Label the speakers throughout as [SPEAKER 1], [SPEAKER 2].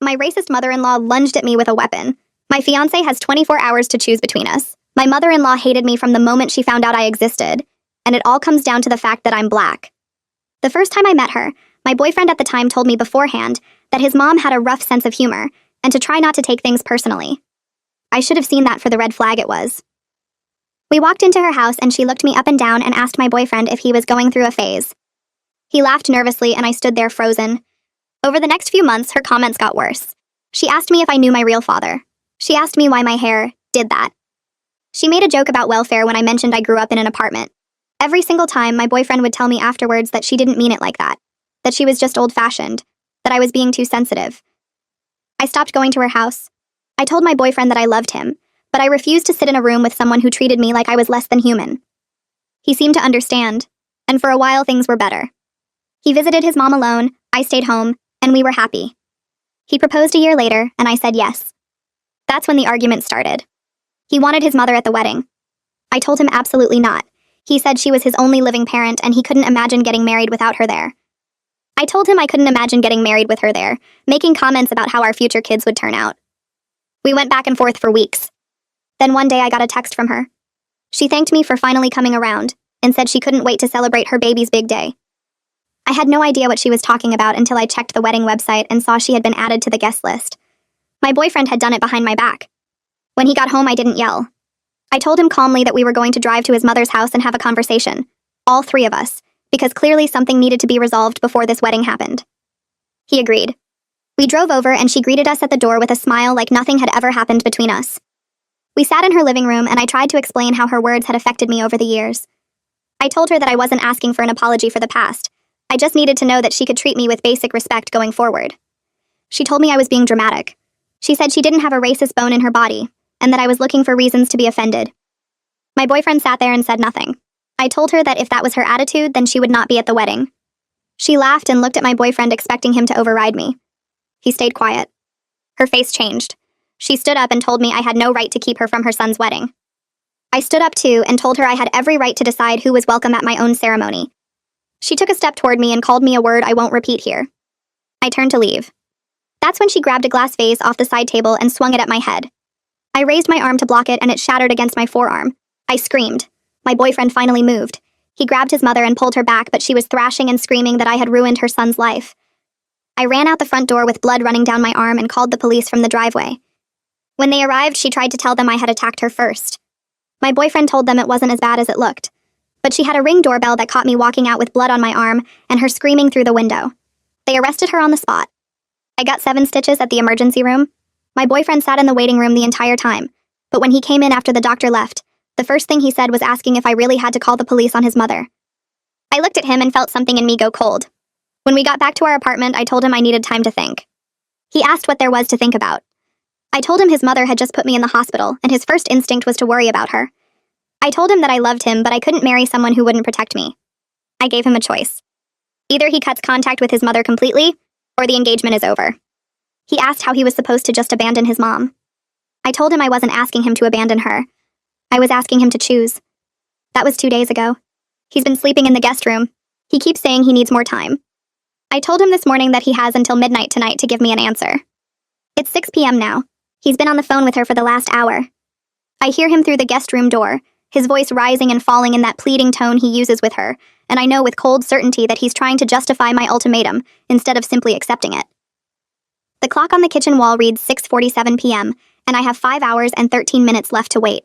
[SPEAKER 1] My racist mother-in-law lunged at me with a weapon. My fiancé has 24 hours to choose between us. My mother-in-law hated me from the moment she found out I existed, and it all comes down to the fact that I'm black. The first time I met her, my boyfriend at the time told me beforehand that his mom had a rough sense of humor and to try not to take things personally. I should have seen that for the red flag it was. We walked into her house and she looked me up and down and asked my boyfriend if he was going through a phase. He laughed nervously and I stood there frozen. Over the next few months, her comments got worse. She asked me if I knew my real father. She asked me why my hair did that. She made a joke about welfare when I mentioned I grew up in an apartment. Every single time, my boyfriend would tell me afterwards that she didn't mean it like that she was just old-fashioned, that I was being too sensitive. I stopped going to her house. I told my boyfriend that I loved him, but I refused to sit in a room with someone who treated me like I was less than human. He seemed to understand, and for a while things were better. He visited his mom alone, I stayed home, and we were happy. He proposed a year later, and I said yes. That's when the argument started. He wanted his mother at the wedding. I told him absolutely not. He said she was his only living parent and he couldn't imagine getting married without her there. I told him I couldn't imagine getting married with her there, making comments about how our future kids would turn out. We went back and forth for weeks. Then one day I got a text from her. She thanked me for finally coming around and said she couldn't wait to celebrate her baby's big day. I had no idea what she was talking about until I checked the wedding website and saw she had been added to the guest list. My boyfriend had done it behind my back. When he got home, I didn't yell. I told him calmly that we were going to drive to his mother's house and have a conversation. All three of us, because clearly something needed to be resolved before this wedding happened. He agreed. We drove over and she greeted us at the door with a smile like nothing had ever happened between us. We sat in her living room and I tried to explain how her words had affected me over the years. I told her that I wasn't asking for an apology for the past. I just needed to know that she could treat me with basic respect going forward. She told me I was being dramatic. She said she didn't have a racist bone in her body, and that I was looking for reasons to be offended. My boyfriend sat there and said nothing. I told her that if that was her attitude, then she would not be at the wedding. She laughed and looked at my boyfriend expecting him to override me. He stayed quiet. Her face changed. She stood up and told me I had no right to keep her from her son's wedding. I stood up too and told her I had every right to decide who was welcome at my own ceremony. She took a step toward me and called me a word I won't repeat here. I turned to leave. That's when she grabbed a glass vase off the side table and swung it at my head. I raised my arm to block it and it shattered against my forearm. I screamed. My boyfriend finally moved. He grabbed his mother and pulled her back, but she was thrashing and screaming that I had ruined her son's life. I ran out the front door with blood running down my arm and called the police from the driveway. When they arrived, she tried to tell them I had attacked her first. My boyfriend told them it wasn't as bad as it looked, but she had a Ring doorbell that caught me walking out with blood on my arm and her screaming through the window. They arrested her on the spot. I got 7 stitches at the emergency room. My boyfriend sat in the waiting room the entire time, but when he came in after the doctor left, the first thing he said was asking if I really had to call the police on his mother. I looked at him and felt something in me go cold. When we got back to our apartment, I told him I needed time to think. He asked what there was to think about. I told him his mother had just put me in the hospital, and his first instinct was to worry about her. I told him that I loved him, but I couldn't marry someone who wouldn't protect me. I gave him a choice. Either he cuts contact with his mother completely, or the engagement is over. He asked how he was supposed to just abandon his mom. I told him I wasn't asking him to abandon her. I was asking him to choose. That was 2 days ago. He's been sleeping in the guest room. He keeps saying he needs more time. I told him this morning that he has until midnight tonight to give me an answer. It's 6 p.m. now. He's been on the phone with her for the last hour. I hear him through the guest room door, his voice rising and falling in that pleading tone he uses with her, and I know with cold certainty that he's trying to justify my ultimatum instead of simply accepting it. The clock on the kitchen wall reads 6:47 p.m., and I have 5 hours and 13 minutes left to wait.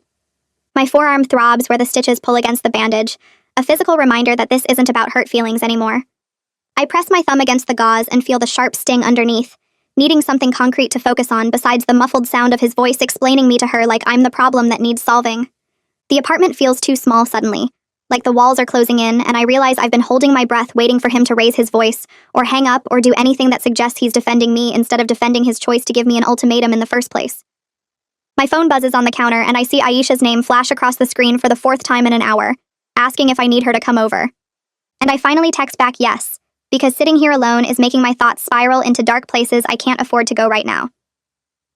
[SPEAKER 1] My forearm throbs where the stitches pull against the bandage, a physical reminder that this isn't about hurt feelings anymore. I press my thumb against the gauze and feel the sharp sting underneath, needing something concrete to focus on besides the muffled sound of his voice explaining me to her like I'm the problem that needs solving. The apartment feels too small suddenly, like the walls are closing in, and I realize I've been holding my breath waiting for him to raise his voice, or hang up, or do anything that suggests he's defending me instead of defending his choice to give me an ultimatum in the first place. My phone buzzes on the counter, and I see Aisha's name flash across the screen for the 4th time in an hour, asking if I need her to come over. And I finally text back yes, because sitting here alone is making my thoughts spiral into dark places I can't afford to go right now.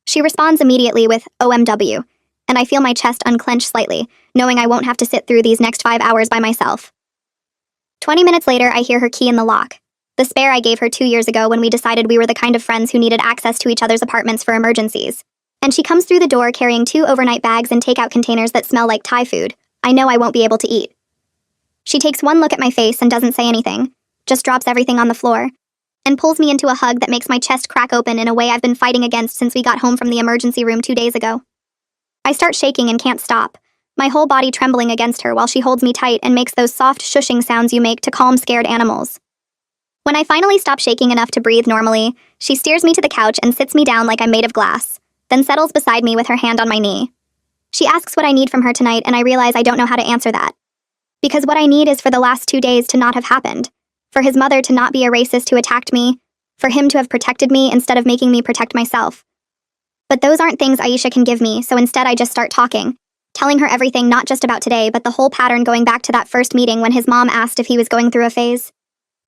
[SPEAKER 1] She responds immediately with OMW, and I feel my chest unclench slightly, knowing I won't have to sit through these next 5 hours by myself. 20 minutes later, I hear her key in the lock. The spare I gave her 2 years ago when we decided we were the kind of friends who needed access to each other's apartments for emergencies. And she comes through the door carrying 2 overnight bags and takeout containers that smell like Thai food. I know I won't be able to eat. She takes one look at my face and doesn't say anything, just drops everything on the floor, and pulls me into a hug that makes my chest crack open in a way I've been fighting against since we got home from the emergency room 2 days ago. I start shaking and can't stop, my whole body trembling against her while she holds me tight and makes those soft shushing sounds you make to calm scared animals. When I finally stop shaking enough to breathe normally, she steers me to the couch and sits me down like I'm made of glass, then settles beside me with her hand on my knee. She asks what I need from her tonight, and I realize I don't know how to answer that. Because what I need is for the last 2 days to not have happened, for his mother to not be a racist who attacked me, for him to have protected me instead of making me protect myself. But those aren't things Aisha can give me, so instead I just start talking, telling her everything not just about today, but the whole pattern going back to that first meeting when his mom asked if he was going through a phase.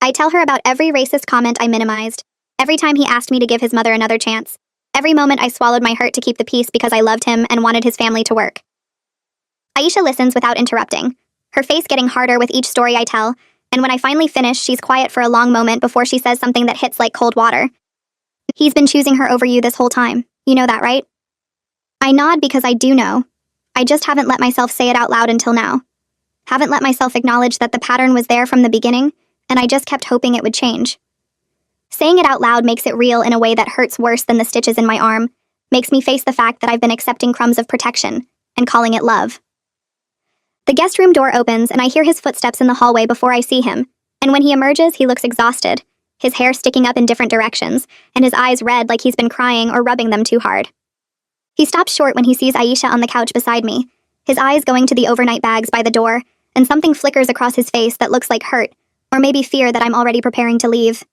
[SPEAKER 1] I tell her about every racist comment I minimized, every time he asked me to give his mother another chance, every moment I swallowed my hurt to keep the peace because I loved him and wanted his family to work. Aisha listens without interrupting, her face getting harder with each story I tell, and when I finally finish, she's quiet for a long moment before she says something that hits like cold water. He's been choosing her over you this whole time. You know that, right? I nod because I do know. I just haven't let myself say it out loud until now. Haven't let myself acknowledge that the pattern was there from the beginning, and I just kept hoping it would change. Saying it out loud makes it real in a way that hurts worse than the stitches in my arm, makes me face the fact that I've been accepting crumbs of protection and calling it love. The guest room door opens and I hear his footsteps in the hallway before I see him, and when he emerges, he looks exhausted, his hair sticking up in different directions, and his eyes red like he's been crying or rubbing them too hard. He stops short when he sees Aisha on the couch beside me, his eyes going to the overnight bags by the door, and something flickers across his face that looks like hurt, or maybe fear that I'm already preparing to leave.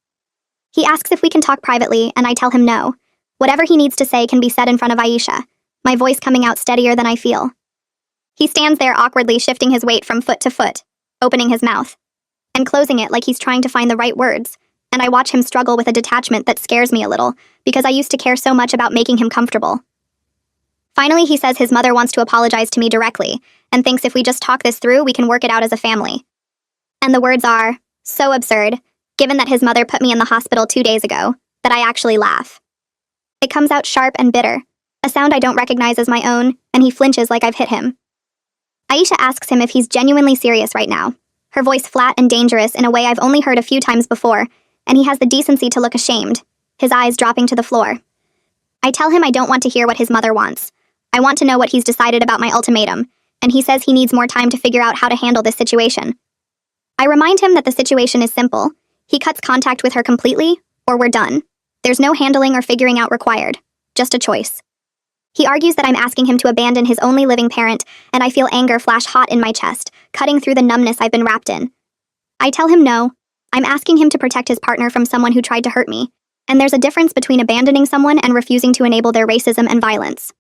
[SPEAKER 1] He asks if we can talk privately, and I tell him no. Whatever he needs to say can be said in front of Aisha, my voice coming out steadier than I feel. He stands there awkwardly shifting his weight from foot to foot, opening his mouth, and closing it like he's trying to find the right words, and I watch him struggle with a detachment that scares me a little, because I used to care so much about making him comfortable. Finally, he says his mother wants to apologize to me directly, and thinks if we just talk this through, we can work it out as a family. And the words are so absurd, given that his mother put me in the hospital 2 days ago, that I actually laugh. It comes out sharp and bitter, a sound I don't recognize as my own, and he flinches like I've hit him. Aisha asks him if he's genuinely serious right now, her voice flat and dangerous in a way I've only heard a few times before, and he has the decency to look ashamed, his eyes dropping to the floor. I tell him I don't want to hear what his mother wants. I want to know what he's decided about my ultimatum, and he says he needs more time to figure out how to handle this situation. I remind him that the situation is simple. He cuts contact with her completely, or we're done. There's no handling or figuring out required, just a choice. He argues that I'm asking him to abandon his only living parent, and I feel anger flash hot in my chest, cutting through the numbness I've been wrapped in. I tell him no, I'm asking him to protect his partner from someone who tried to hurt me, and there's a difference between abandoning someone and refusing to enable their racism and violence.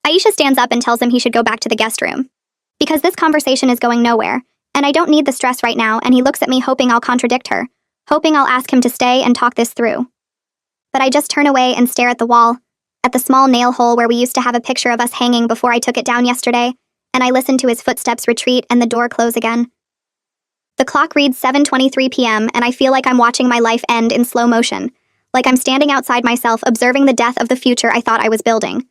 [SPEAKER 1] Aisha stands up and tells him he should go back to the guest room. Because this conversation is going nowhere, and I don't need the stress right now, and he looks at me hoping I'll contradict her, hoping I'll ask him to stay and talk this through. But I just turn away and stare at the wall, at the small nail hole where we used to have a picture of us hanging before I took it down yesterday, and I listen to his footsteps retreat and the door close again. The clock reads 7:23 p.m., and I feel like I'm watching my life end in slow motion, like I'm standing outside myself observing the death of the future I thought I was building.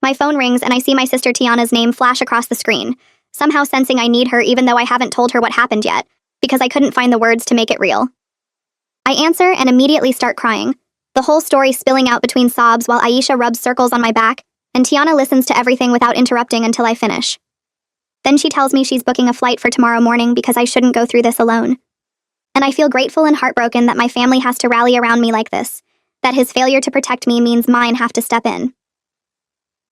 [SPEAKER 1] My phone rings and I see my sister Tiana's name flash across the screen, somehow sensing I need her even though I haven't told her what happened yet, because I couldn't find the words to make it real. I answer and immediately start crying, the whole story spilling out between sobs while Aisha rubs circles on my back, and Tiana listens to everything without interrupting until I finish. Then she tells me she's booking a flight for tomorrow morning because I shouldn't go through this alone. And I feel grateful and heartbroken that my family has to rally around me like this, that his failure to protect me means mine have to step in.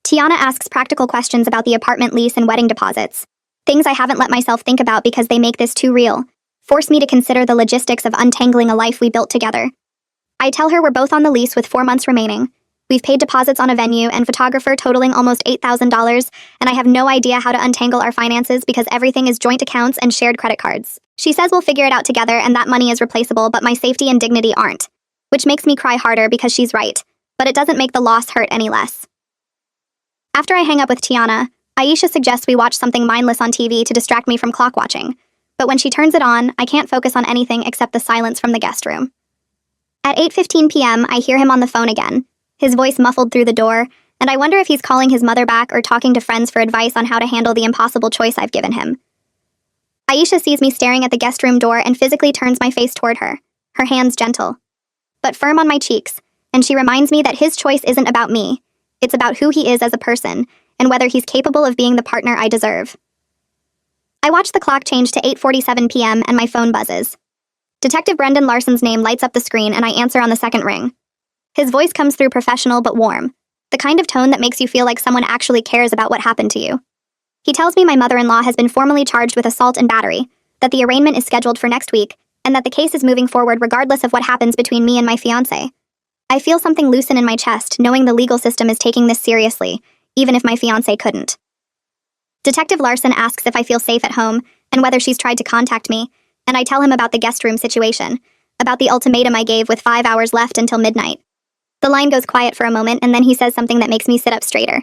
[SPEAKER 1] Tiana asks practical questions about the apartment lease and wedding deposits, things I haven't let myself think about because they make this too real, force me to consider the logistics of untangling a life we built together. I tell her we're both on the lease with 4 months remaining. We've paid deposits on a venue and photographer totaling almost $8,000, and I have no idea how to untangle our finances because everything is joint accounts and shared credit cards. She says we'll figure it out together and that money is replaceable, but my safety and dignity aren't, which makes me cry harder because she's right, but it doesn't make the loss hurt any less. After I hang up with Tiana, Aisha suggests we watch something mindless on TV to distract me from clock watching, but when she turns it on, I can't focus on anything except the silence from the guest room. At 8:15 p.m., I hear him on the phone again, his voice muffled through the door, and I wonder if he's calling his mother back or talking to friends for advice on how to handle the impossible choice I've given him. Aisha sees me staring at the guest room door and physically turns my face toward her, her hands gentle, but firm on my cheeks, and she reminds me that his choice isn't about me. It's about who he is as a person, and whether he's capable of being the partner I deserve. I watch the clock change to 8:47 p.m. and my phone buzzes. Detective Brendan Larson's name lights up the screen and I answer on the second ring. His voice comes through professional but warm, the kind of tone that makes you feel like someone actually cares about what happened to you. He tells me my mother-in-law has been formally charged with assault and battery, that the arraignment is scheduled for next week, and that the case is moving forward regardless of what happens between me and my fiancé. I feel something loosen in my chest, knowing the legal system is taking this seriously, even if my fiancé couldn't. Detective Larson asks if I feel safe at home, and whether she's tried to contact me, and I tell him about the guest room situation, about the ultimatum I gave with 5 hours left until midnight. The line goes quiet for a moment, and then he says something that makes me sit up straighter.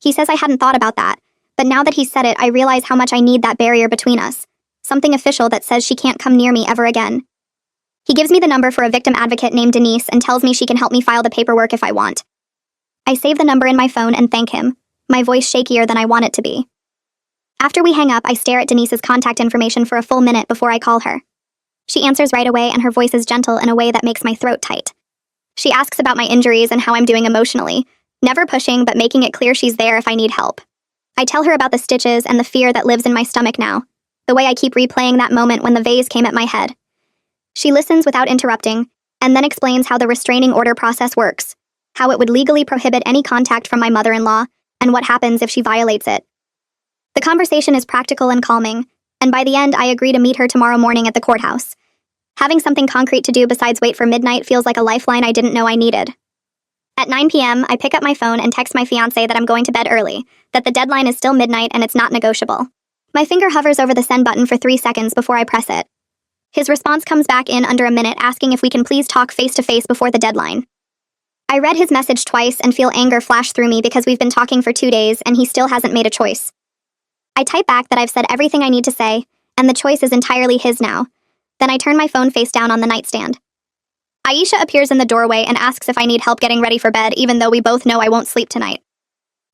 [SPEAKER 1] He says I hadn't thought about that, but now that he said it, I realize how much I need that barrier between us, something official that says she can't come near me ever again. He gives me the number for a victim advocate named Denise and tells me she can help me file the paperwork if I want. I save the number in my phone and thank him, my voice shakier than I want it to be. After we hang up, I stare at Denise's contact information for a full minute before I call her. She answers right away and her voice is gentle in a way that makes my throat tight. She asks about my injuries and how I'm doing emotionally, never pushing but making it clear she's there if I need help. I tell her about the stitches and the fear that lives in my stomach now, the way I keep replaying that moment when the vase came at my head. She listens without interrupting, and then explains how the restraining order process works, how it would legally prohibit any contact from my mother-in-law, and what happens if she violates it. The conversation is practical and calming, and by the end I agree to meet her tomorrow morning at the courthouse. Having something concrete to do besides wait for midnight feels like a lifeline I didn't know I needed. At 9 p.m., I pick up my phone and text my fiancé that I'm going to bed early, that the deadline is still midnight and it's not negotiable. My finger hovers over the send button for 3 seconds before I press it. His response comes back in under a minute asking if we can please talk face-to-face before the deadline. I read his message twice and feel anger flash through me because we've been talking for 2 days and he still hasn't made a choice. I type back that I've said everything I need to say, and the choice is entirely his now. Then I turn my phone face down on the nightstand. Aisha appears in the doorway and asks if I need help getting ready for bed, even though we both know I won't sleep tonight.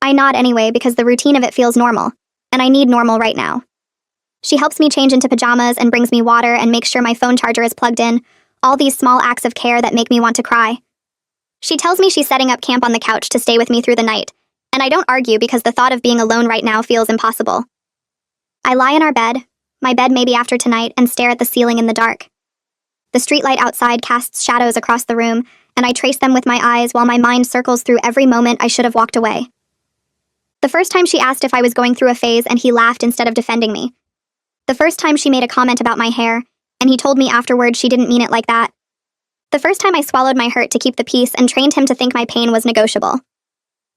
[SPEAKER 1] I nod anyway because the routine of it feels normal, and I need normal right now. She helps me change into pajamas and brings me water and makes sure my phone charger is plugged in, all these small acts of care that make me want to cry. She tells me she's setting up camp on the couch to stay with me through the night, and I don't argue because the thought of being alone right now feels impossible. I lie in our bed, my bed maybe after tonight, and stare at the ceiling in the dark. The streetlight outside casts shadows across the room, and I trace them with my eyes while my mind circles through every moment I should have walked away. The first time she asked if I was going through a phase and he laughed instead of defending me. The first time she made a comment about my hair, and he told me afterward she didn't mean it like that. The first time I swallowed my hurt to keep the peace and trained him to think my pain was negotiable.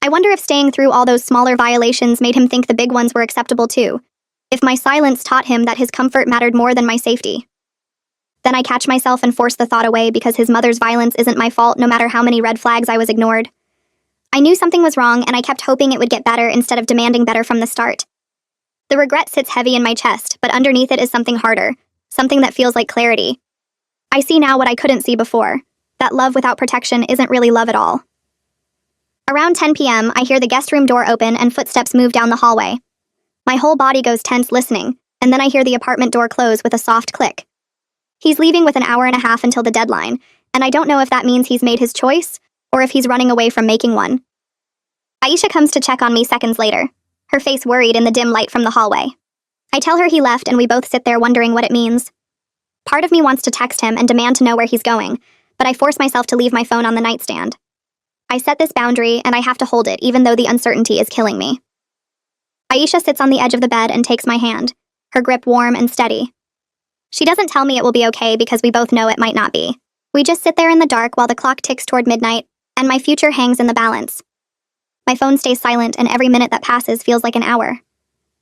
[SPEAKER 1] I wonder if staying through all those smaller violations made him think the big ones were acceptable too. If my silence taught him that his comfort mattered more than my safety. Then I catch myself and force the thought away because his mother's violence isn't my fault no matter how many red flags I was ignored. I knew something was wrong and I kept hoping it would get better instead of demanding better from the start. The regret sits heavy in my chest, but underneath it is something harder, something that feels like clarity. I see now what I couldn't see before, that love without protection isn't really love at all. Around 10 p.m., I hear the guest room door open and footsteps move down the hallway. My whole body goes tense listening, and then I hear the apartment door close with a soft click. He's leaving with an hour and a half until the deadline, and I don't know if that means he's made his choice, or if he's running away from making one. Aisha comes to check on me seconds later, her face worried in the dim light from the hallway. I tell her he left and we both sit there wondering what it means. Part of me wants to text him and demand to know where he's going, but I force myself to leave my phone on the nightstand. I set this boundary and I have to hold it even though the uncertainty is killing me. Aisha sits on the edge of the bed and takes my hand, her grip warm and steady. She doesn't tell me it will be okay because we both know it might not be. We just sit there in the dark while the clock ticks toward midnight, and my future hangs in the balance. My phone stays silent and every minute that passes feels like an hour.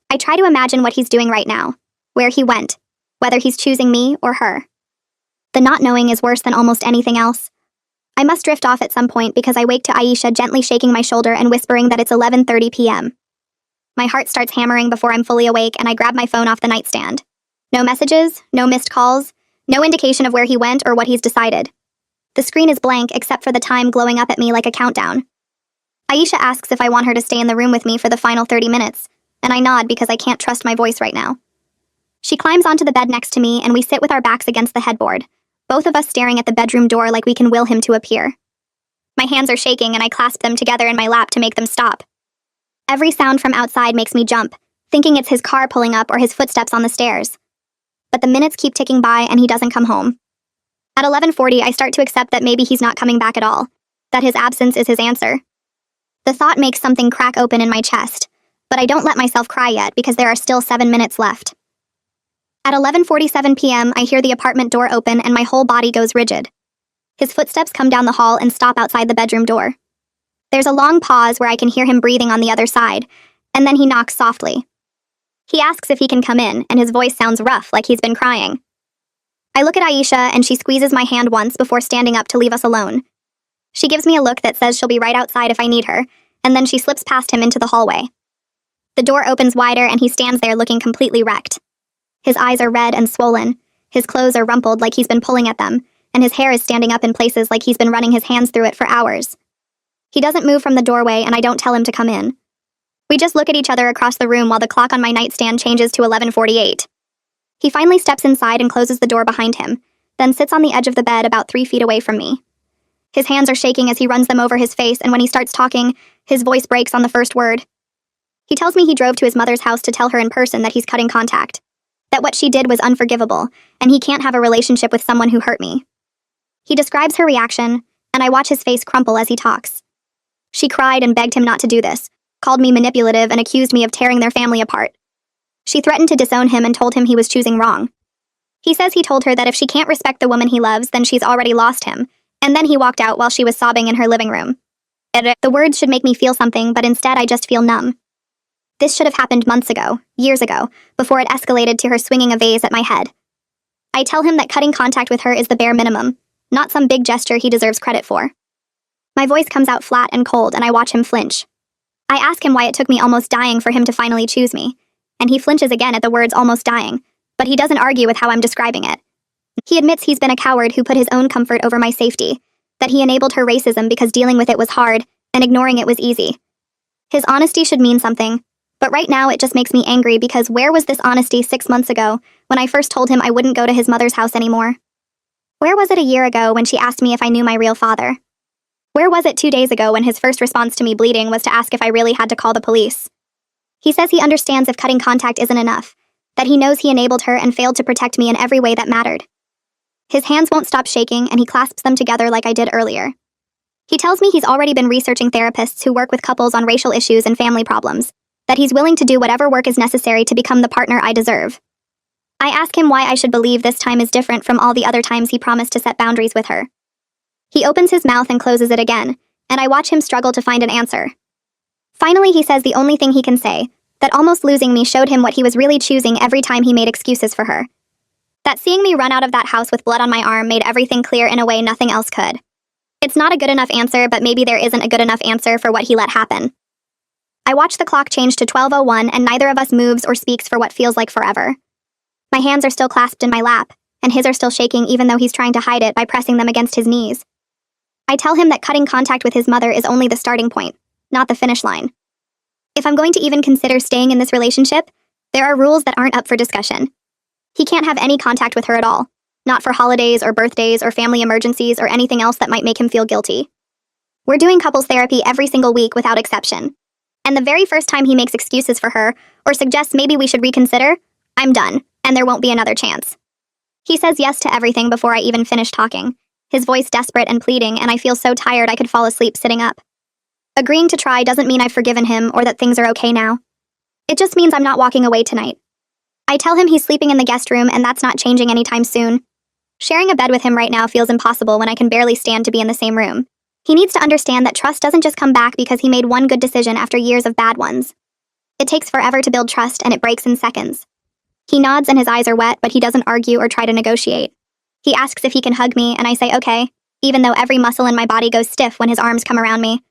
[SPEAKER 1] I try to imagine what he's doing right now, where he went, whether he's choosing me or her. The not knowing is worse than almost anything else. I must drift off at some point because I wake to Aisha gently shaking my shoulder and whispering that it's 11:30 p.m. My heart starts hammering before I'm fully awake and I grab my phone off the nightstand. No messages, no missed calls, no indication of where he went or what he's decided. The screen is blank except for the time glowing up at me like a countdown. Aisha asks if I want her to stay in the room with me for the final 30 minutes, and I nod because I can't trust my voice right now. She climbs onto the bed next to me and we sit with our backs against the headboard, both of us staring at the bedroom door like we can will him to appear. My hands are shaking and I clasp them together in my lap to make them stop. Every sound from outside makes me jump, thinking it's his car pulling up or his footsteps on the stairs. But the minutes keep ticking by and he doesn't come home. At 11:40, I start to accept that maybe he's not coming back at all, that his absence is his answer. The thought makes something crack open in my chest, but I don't let myself cry yet because there are still 7 minutes left. At 11:47 p.m., I hear the apartment door open and my whole body goes rigid. His footsteps come down the hall and stop outside the bedroom door. There's a long pause where I can hear him breathing on the other side, and then he knocks softly. He asks if he can come in, and his voice sounds rough, like he's been crying. I look at Aisha, and she squeezes my hand once before standing up to leave us alone. She gives me a look that says she'll be right outside if I need her, and then she slips past him into the hallway. The door opens wider, and he stands there looking completely wrecked. His eyes are red and swollen, his clothes are rumpled like he's been pulling at them, and his hair is standing up in places like he's been running his hands through it for hours. He doesn't move from the doorway, and I don't tell him to come in. We just look at each other across the room while the clock on my nightstand changes to 11:48. He finally steps inside and closes the door behind him, then sits on the edge of the bed about 3 feet away from me. His hands are shaking as he runs them over his face, and when he starts talking, his voice breaks on the first word. He tells me he drove to his mother's house to tell her in person that he's cutting contact, that what she did was unforgivable, and he can't have a relationship with someone who hurt me. He describes her reaction, and I watch his face crumple as he talks. She cried and begged him not to do this, called me manipulative, and accused me of tearing their family apart. She threatened to disown him and told him he was choosing wrong. He says he told her that if she can't respect the woman he loves, then she's already lost him, and then he walked out while she was sobbing in her living room. The words should make me feel something, but instead I just feel numb. This should have happened months ago, years ago, before it escalated to her swinging a vase at my head. I tell him that cutting contact with her is the bare minimum, not some big gesture he deserves credit for. My voice comes out flat and cold, and I watch him flinch. I ask him why it took me almost dying for him to finally choose me, and he flinches again at the words almost dying, but he doesn't argue with how I'm describing it. He admits he's been a coward who put his own comfort over my safety, that he enabled her racism because dealing with it was hard, and ignoring it was easy. His honesty should mean something, but right now it just makes me angry because where was this honesty 6 months ago when I first told him I wouldn't go to his mother's house anymore? Where was it a year ago when she asked me if I knew my real father? Where was it 2 days ago when his first response to me bleeding was to ask if I really had to call the police? He says he understands if cutting contact isn't enough, that he knows he enabled her and failed to protect me in every way that mattered. His hands won't stop shaking and he clasps them together like I did earlier. He tells me he's already been researching therapists who work with couples on racial issues and family problems, that he's willing to do whatever work is necessary to become the partner I deserve. I ask him why I should believe this time is different from all the other times he promised to set boundaries with her. He opens his mouth and closes it again, and I watch him struggle to find an answer. Finally, he says the only thing he can say, that almost losing me showed him what he was really choosing every time he made excuses for her. That seeing me run out of that house with blood on my arm made everything clear in a way nothing else could. It's not a good enough answer, but maybe there isn't a good enough answer for what he let happen. I watch the clock change to 12:01 and neither of us moves or speaks for what feels like forever. My hands are still clasped in my lap, and his are still shaking even though he's trying to hide it by pressing them against his knees. I tell him that cutting contact with his mother is only the starting point, not the finish line. If I'm going to even consider staying in this relationship, there are rules that aren't up for discussion. He can't have any contact with her at all, not for holidays or birthdays or family emergencies or anything else that might make him feel guilty. We're doing couples therapy every single week without exception. And the very first time he makes excuses for her or suggests maybe we should reconsider, I'm done, and there won't be another chance. He says yes to everything before I even finish talking, his voice desperate and pleading, and I feel so tired I could fall asleep sitting up. Agreeing to try doesn't mean I've forgiven him or that things are okay now. It just means I'm not walking away tonight. I tell him he's sleeping in the guest room and that's not changing anytime soon. Sharing a bed with him right now feels impossible when I can barely stand to be in the same room. He needs to understand that trust doesn't just come back because he made one good decision after years of bad ones. It takes forever to build trust and it breaks in seconds. He nods and his eyes are wet, but he doesn't argue or try to negotiate. He asks if he can hug me and I say okay, even though every muscle in my body goes stiff when his arms come around me.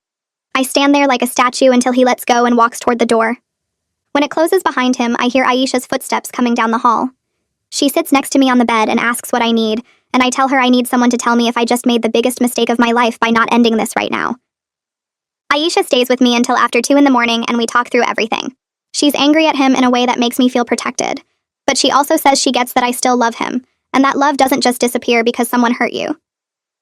[SPEAKER 1] I stand there like a statue until he lets go and walks toward the door. When it closes behind him, I hear Aisha's footsteps coming down the hall. She sits next to me on the bed and asks what I need, and I tell her I need someone to tell me if I just made the biggest mistake of my life by not ending this right now. Aisha stays with me until after 2 in the morning and we talk through everything. She's angry at him in a way that makes me feel protected, but she also says she gets that I still love him, and that love doesn't just disappear because someone hurt you.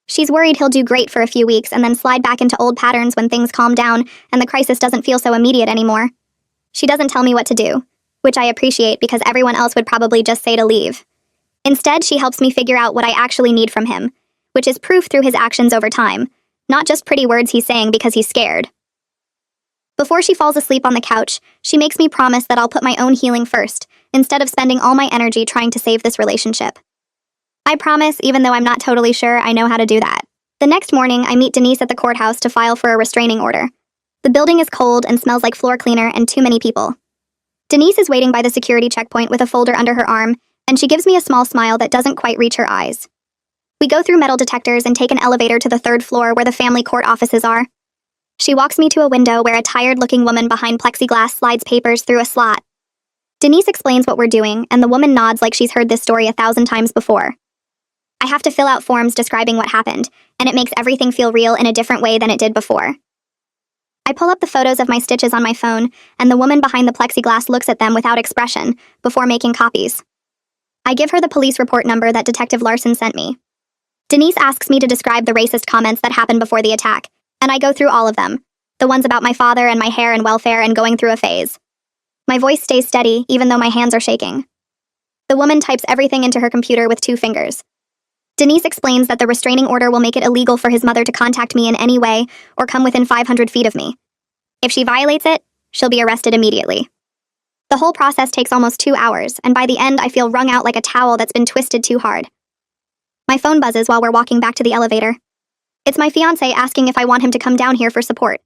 [SPEAKER 1] She's worried he'll do great for a few weeks and then slide back into old patterns when things calm down and the crisis doesn't feel so immediate anymore. She doesn't tell me what to do, which I appreciate because everyone else would probably just say to leave. Instead, she helps me figure out what I actually need from him, which is proof through his actions over time, not just pretty words he's saying because he's scared. Before she falls asleep on the couch, she makes me promise that I'll put my own healing first, instead of spending all my energy trying to save this relationship. I promise, even though I'm not totally sure I know how to do that. The next morning, I meet Denise at the courthouse to file for a restraining order. The building is cold and smells like floor cleaner and too many people. Denise is waiting by the security checkpoint with a folder under her arm, and she gives me a small smile that doesn't quite reach her eyes. We go through metal detectors and take an elevator to the 3rd floor where the family court offices are. She walks me to a window where a tired-looking woman behind plexiglass slides papers through a slot. Denise explains what we're doing, and the woman nods like she's heard this story 1,000 times before. I have to fill out forms describing what happened, and it makes everything feel real in a different way than it did before. I pull up the photos of my stitches on my phone, and the woman behind the plexiglass looks at them without expression, before making copies. I give her the police report number that Detective Larson sent me. Denise asks me to describe the racist comments that happened before the attack, and I go through all of them, the ones about my father and my hair and welfare and going through a phase. My voice stays steady, even though my hands are shaking. The woman types everything into her computer with 2 fingers. Denise explains that the restraining order will make it illegal for his mother to contact me in any way or come within 500 feet of me. If she violates it, she'll be arrested immediately. The whole process takes almost 2 hours, and by the end I feel wrung out like a towel that's been twisted too hard. My phone buzzes while we're walking back to the elevator. It's my fiancé asking if I want him to come down here for support.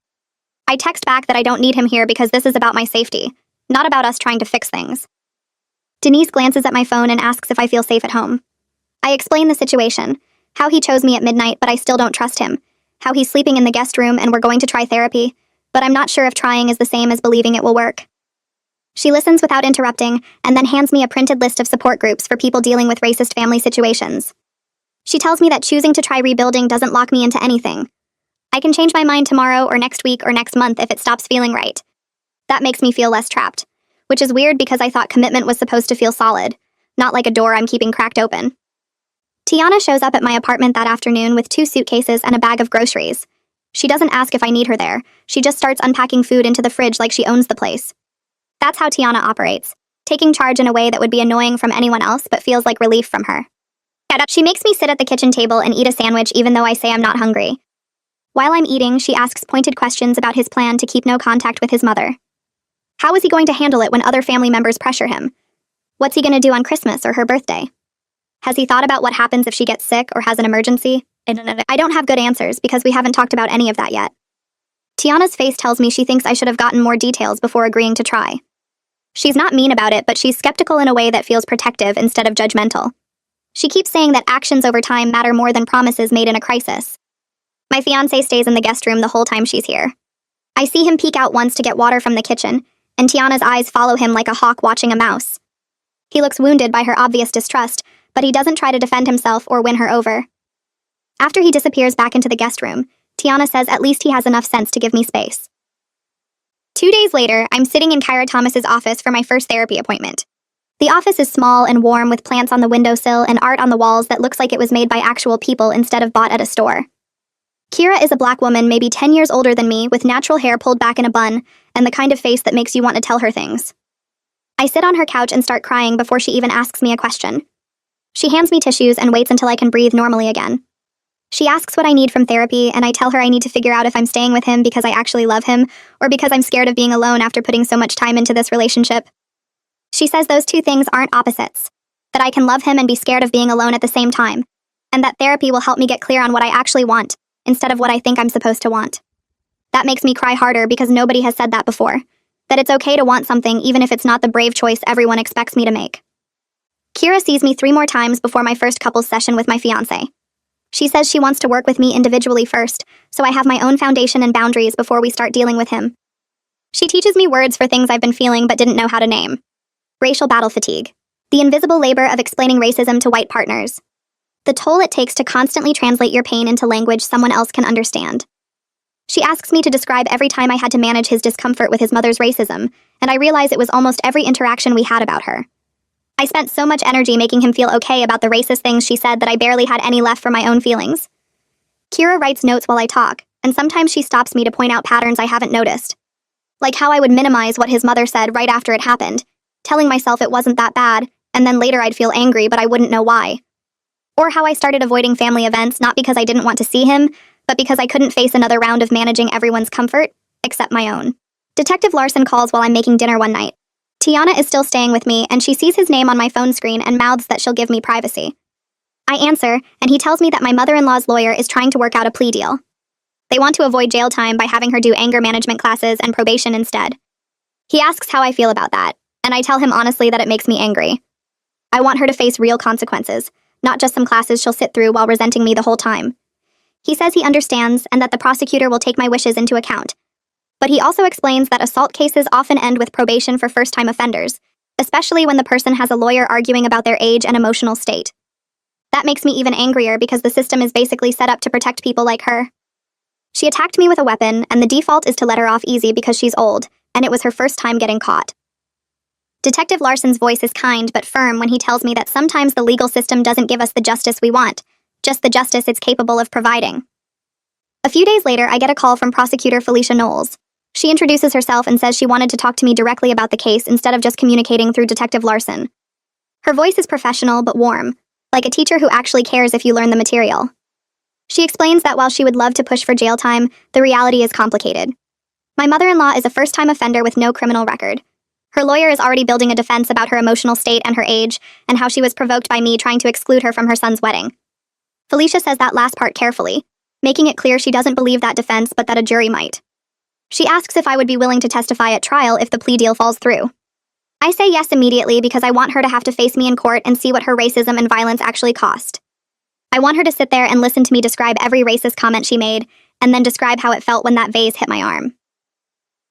[SPEAKER 1] I text back that I don't need him here because this is about my safety, not about us trying to fix things. Denise glances at my phone and asks if I feel safe at home. I explain the situation, how he chose me at midnight but I still don't trust him, how he's sleeping in the guest room and we're going to try therapy, but I'm not sure if trying is the same as believing it will work. She listens without interrupting and then hands me a printed list of support groups for people dealing with racist family situations. She tells me that choosing to try rebuilding doesn't lock me into anything. I can change my mind tomorrow or next week or next month if it stops feeling right. That makes me feel less trapped, which is weird because I thought commitment was supposed to feel solid, not like a door I'm keeping cracked open. Tiana shows up at my apartment that afternoon with 2 suitcases and a bag of groceries. She doesn't ask if I need her there. She just starts unpacking food into the fridge like she owns the place. That's how Tiana operates, taking charge in a way that would be annoying from anyone else but feels like relief from her. She makes me sit at the kitchen table and eat a sandwich even though I say I'm not hungry. While I'm eating, she asks pointed questions about his plan to keep no contact with his mother. How is he going to handle it when other family members pressure him? What's he going to do on Christmas or her birthday? Has he thought about what happens if she gets sick or has an emergency? I don't have good answers because we haven't talked about any of that yet. Tiana's face tells me she thinks I should have gotten more details before agreeing to try. She's not mean about it, but she's skeptical in a way that feels protective instead of judgmental. She keeps saying that actions over time matter more than promises made in a crisis. My fiancé stays in the guest room the whole time she's here. I see him peek out once to get water from the kitchen, and Tiana's eyes follow him like a hawk watching a mouse. He looks wounded by her obvious distrust, but he doesn't try to defend himself or win her over. After he disappears back into the guest room, Tiana says at least he has enough sense to give me space. 2 days later, I'm sitting in Kyra Thomas's office for my first therapy appointment. The office is small and warm with plants on the windowsill and art on the walls that looks like it was made by actual people instead of bought at a store. Kira is a black woman maybe 10 years older than me with natural hair pulled back in a bun and the kind of face that makes you want to tell her things. I sit on her couch and start crying before she even asks me a question. She hands me tissues and waits until I can breathe normally again. She asks what I need from therapy, and I tell her I need to figure out if I'm staying with him because I actually love him or because I'm scared of being alone after putting so much time into this relationship. She says those 2 things aren't opposites, that I can love him and be scared of being alone at the same time, and that therapy will help me get clear on what I actually want instead of what I think I'm supposed to want. That makes me cry harder because nobody has said that before, that it's okay to want something even if it's not the brave choice everyone expects me to make. Kira sees me 3 more times before my first couples session with my fiancé. She says she wants to work with me individually first, so I have my own foundation and boundaries before we start dealing with him. She teaches me words for things I've been feeling but didn't know how to name. Racial battle fatigue, The invisible labor of explaining racism to white partners. The toll it takes to constantly translate your pain into language someone else can understand. She asks me to describe every time I had to manage his discomfort with his mother's racism, and I realize it was almost every interaction we had about her. I spent so much energy making him feel okay about the racist things she said that I barely had any left for my own feelings. Kira writes notes while I talk, and sometimes she stops me to point out patterns I haven't noticed. Like how I would minimize what his mother said right after it happened, telling myself it wasn't that bad, and then later I'd feel angry but I wouldn't know why. Or how I started avoiding family events not because I didn't want to see him, but because I couldn't face another round of managing everyone's comfort, except my own. Detective Larson calls while I'm making dinner one night. Tiana is still staying with me, and she sees his name on my phone screen and mouths that she'll give me privacy. I answer, and he tells me that my mother-in-law's lawyer is trying to work out a plea deal. They want to avoid jail time by having her do anger management classes and probation instead. He asks how I feel about that, and I tell him honestly that it makes me angry. I want her to face real consequences, not just some classes she'll sit through while resenting me the whole time. He says he understands and that the prosecutor will take my wishes into account. But he also explains that assault cases often end with probation for first-time offenders, especially when the person has a lawyer arguing about their age and emotional state. That makes me even angrier because the system is basically set up to protect people like her. She attacked me with a weapon, and the default is to let her off easy because she's old, and it was her first time getting caught. Detective Larson's voice is kind but firm when he tells me that sometimes the legal system doesn't give us the justice we want, just the justice it's capable of providing. A few days later, I get a call from Prosecutor Felicia Knowles. She introduces herself and says she wanted to talk to me directly about the case instead of just communicating through Detective Larson. Her voice is professional but warm, like a teacher who actually cares if you learn the material. She explains that while she would love to push for jail time, the reality is complicated. My mother-in-law is a first-time offender with no criminal record. Her lawyer is already building a defense about her emotional state and her age, and how she was provoked by me trying to exclude her from her son's wedding. Felicia says that last part carefully, making it clear she doesn't believe that defense but that a jury might. She asks if I would be willing to testify at trial if the plea deal falls through. I say yes immediately because I want her to have to face me in court and see what her racism and violence actually cost. I want her to sit there and listen to me describe every racist comment she made, and then describe how it felt when that vase hit my arm.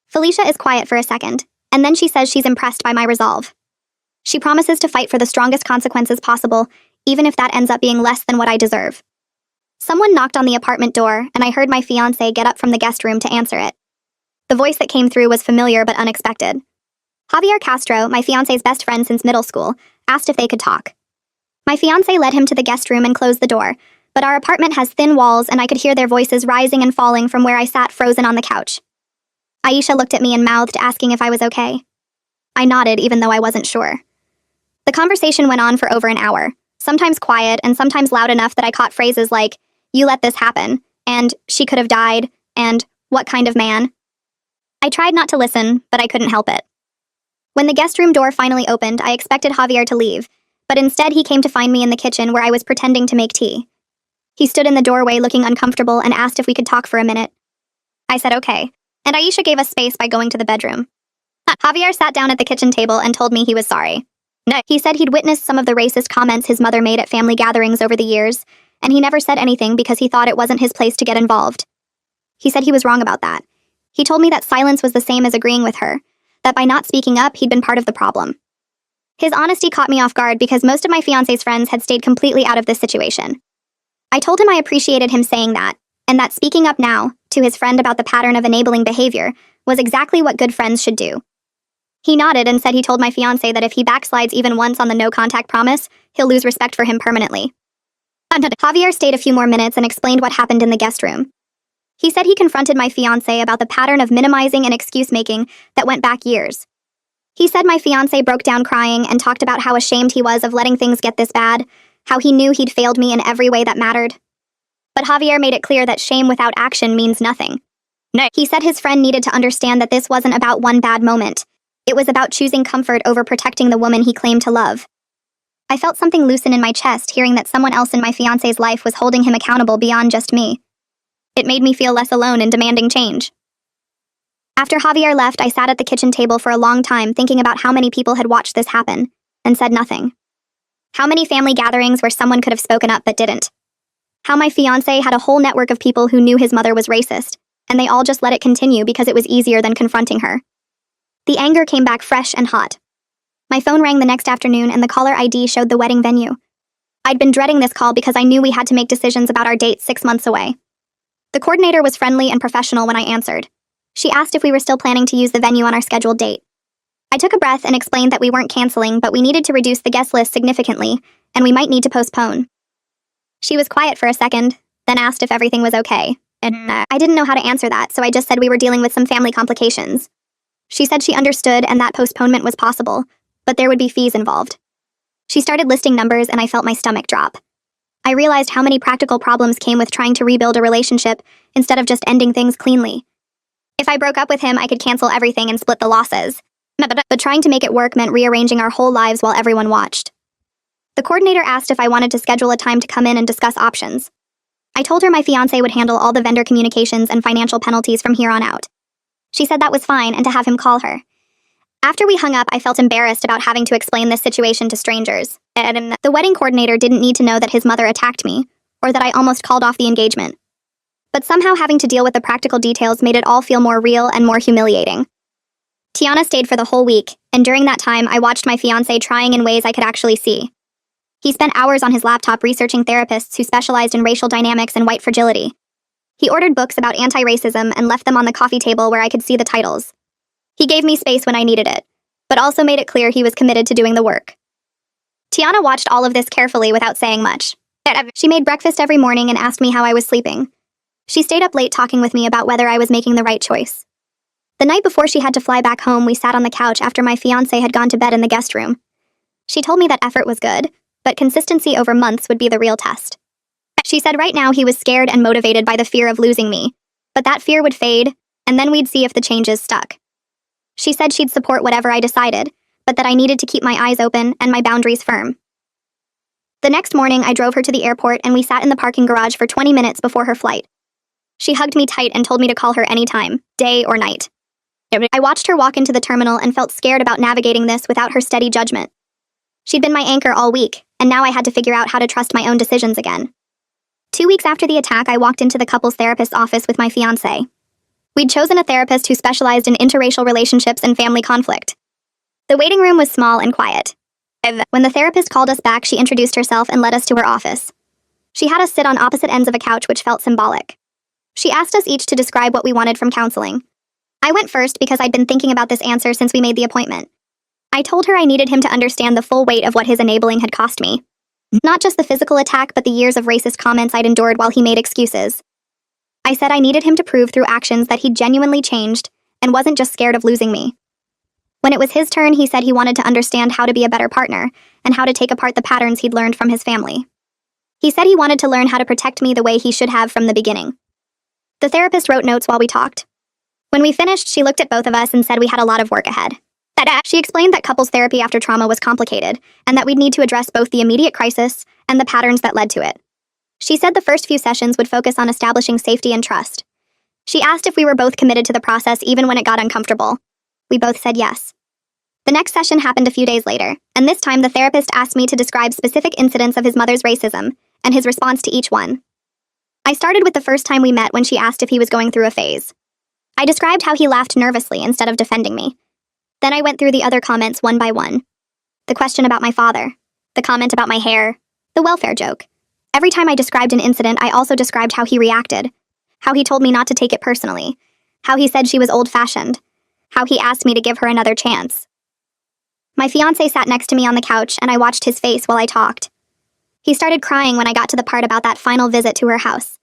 [SPEAKER 1] Felicia is quiet for a second, and then she says she's impressed by my resolve. She promises to fight for the strongest consequences possible, even if that ends up being less than what I deserve. Someone knocked on the apartment door, and I heard my fiancé get up from the guest room to answer it. The voice that came through was familiar but unexpected. Javier Castro, my fiancé's best friend since middle school, asked if they could talk. My fiancé led him to the guest room and closed the door, but our apartment has thin walls and I could hear their voices rising and falling from where I sat frozen on the couch. Aisha looked at me and mouthed, asking if I was okay. I nodded, even though I wasn't sure. The conversation went on for over an hour, sometimes quiet and sometimes loud enough that I caught phrases like, "You let this happen," and "she could have died," and "what kind of man?" I tried not to listen, but I couldn't help it. When the guest room door finally opened, I expected Javier to leave, but instead he came to find me in the kitchen where I was pretending to make tea. He stood in the doorway looking uncomfortable and asked if we could talk for a minute. I said okay, and Aisha gave us space by going to the bedroom. Javier sat down at the kitchen table and told me he was sorry. No, he said he'd witnessed some of the racist comments his mother made at family gatherings over the years, and he never said anything because he thought it wasn't his place to get involved. He said he was wrong about that. He told me that silence was the same as agreeing with her, that by not speaking up, he'd been part of the problem. His honesty caught me off guard because most of my fiancé's friends had stayed completely out of this situation. I told him I appreciated him saying that, and that speaking up now, to his friend about the pattern of enabling behavior, was exactly what good friends should do. He nodded and said he told my fiancé that if he backslides even once on the no-contact promise, he'll lose respect for him permanently. Javier stayed a few more minutes and explained what happened in the guest room. He said he confronted my fiancé about the pattern of minimizing and excuse-making that went back years. He said my fiancé broke down crying and talked about how ashamed he was of letting things get this bad, how he knew he'd failed me in every way that mattered. But Javier made it clear that shame without action means nothing. No. He said his friend needed to understand that this wasn't about one bad moment. It was about choosing comfort over protecting the woman he claimed to love. I felt something loosen in my chest hearing that someone else in my fiancé's life was holding him accountable beyond just me. It made me feel less alone in demanding change. After Javier left, I sat at the kitchen table for a long time thinking about how many people had watched this happen and said nothing. How many family gatherings where someone could have spoken up but didn't. How my fiancé had a whole network of people who knew his mother was racist, and they all just let it continue because it was easier than confronting her. The anger came back fresh and hot. My phone rang the next afternoon and the caller ID showed the wedding venue. I'd been dreading this call because I knew we had to make decisions about our date 6 months away. The coordinator was friendly and professional when I answered. She asked if we were still planning to use the venue on our scheduled date. I took a breath and explained that we weren't canceling, but we needed to reduce the guest list significantly, and we might need to postpone. She was quiet for a second, then asked if everything was okay, and I didn't know how to answer that, so I just said we were dealing with some family complications. She said she understood and that postponement was possible, but there would be fees involved. She started listing numbers and I felt my stomach drop. I realized how many practical problems came with trying to rebuild a relationship instead of just ending things cleanly. If I broke up with him, I could cancel everything and split the losses. But trying to make it work meant rearranging our whole lives while everyone watched. The coordinator asked if I wanted to schedule a time to come in and discuss options. I told her my fiancé would handle all the vendor communications and financial penalties from here on out. She said that was fine and to have him call her. After we hung up, I felt embarrassed about having to explain this situation to strangers. And the wedding coordinator didn't need to know that his mother attacked me, or that I almost called off the engagement. But somehow having to deal with the practical details made it all feel more real and more humiliating. Tiana stayed for the whole week, and during that time, I watched my fiancé trying in ways I could actually see. He spent hours on his laptop researching therapists who specialized in racial dynamics and white fragility. He ordered books about anti-racism and left them on the coffee table where I could see the titles. He gave me space when I needed it, but also made it clear he was committed to doing the work. Tiana watched all of this carefully without saying much. She made breakfast every morning and asked me how I was sleeping. She stayed up late talking with me about whether I was making the right choice. The night before she had to fly back home, we sat on the couch after my fiancé had gone to bed in the guest room. She told me that effort was good, but consistency over months would be the real test. She said right now he was scared and motivated by the fear of losing me, but that fear would fade, and then we'd see if the changes stuck. She said she'd support whatever I decided, but that I needed to keep my eyes open and my boundaries firm. The next morning, I drove her to the airport and we sat in the parking garage for 20 minutes before her flight. She hugged me tight and told me to call her anytime, day or night. I watched her walk into the terminal and felt scared about navigating this without her steady judgment. She'd been my anchor all week, and now I had to figure out how to trust my own decisions again. 2 weeks after the attack, I walked into the couples therapist's office with my fiancé. We'd chosen a therapist who specialized in interracial relationships and family conflict. The waiting room was small and quiet. When the therapist called us back, she introduced herself and led us to her office. She had us sit on opposite ends of a couch, which felt symbolic. She asked us each to describe what we wanted from counseling. I went first because I'd been thinking about this answer since we made the appointment. I told her I needed him to understand the full weight of what his enabling had cost me. Not just the physical attack, but the years of racist comments I'd endured while he made excuses. I said I needed him to prove through actions that he'd genuinely changed and wasn't just scared of losing me. When it was his turn, he said he wanted to understand how to be a better partner and how to take apart the patterns he'd learned from his family. He said he wanted to learn how to protect me the way he should have from the beginning. The therapist wrote notes while we talked. When we finished, she looked at both of us and said we had a lot of work ahead. She explained that couples therapy after trauma was complicated and that we'd need to address both the immediate crisis and the patterns that led to it. She said the first few sessions would focus on establishing safety and trust. She asked if we were both committed to the process even when it got uncomfortable. We both said yes. The next session happened a few days later, and this time the therapist asked me to describe specific incidents of his mother's racism and his response to each one. I started with the first time we met when she asked if he was going through a phase. I described how he laughed nervously instead of defending me. Then I went through the other comments one by one. The question about my father, the comment about my hair, the welfare joke. Every time I described an incident, I also described how he reacted, how he told me not to take it personally, how he said she was old-fashioned, how he asked me to give her another chance. My fiancé sat next to me on the couch, and I watched his face while I talked. He started crying when I got to the part about that final visit to her house.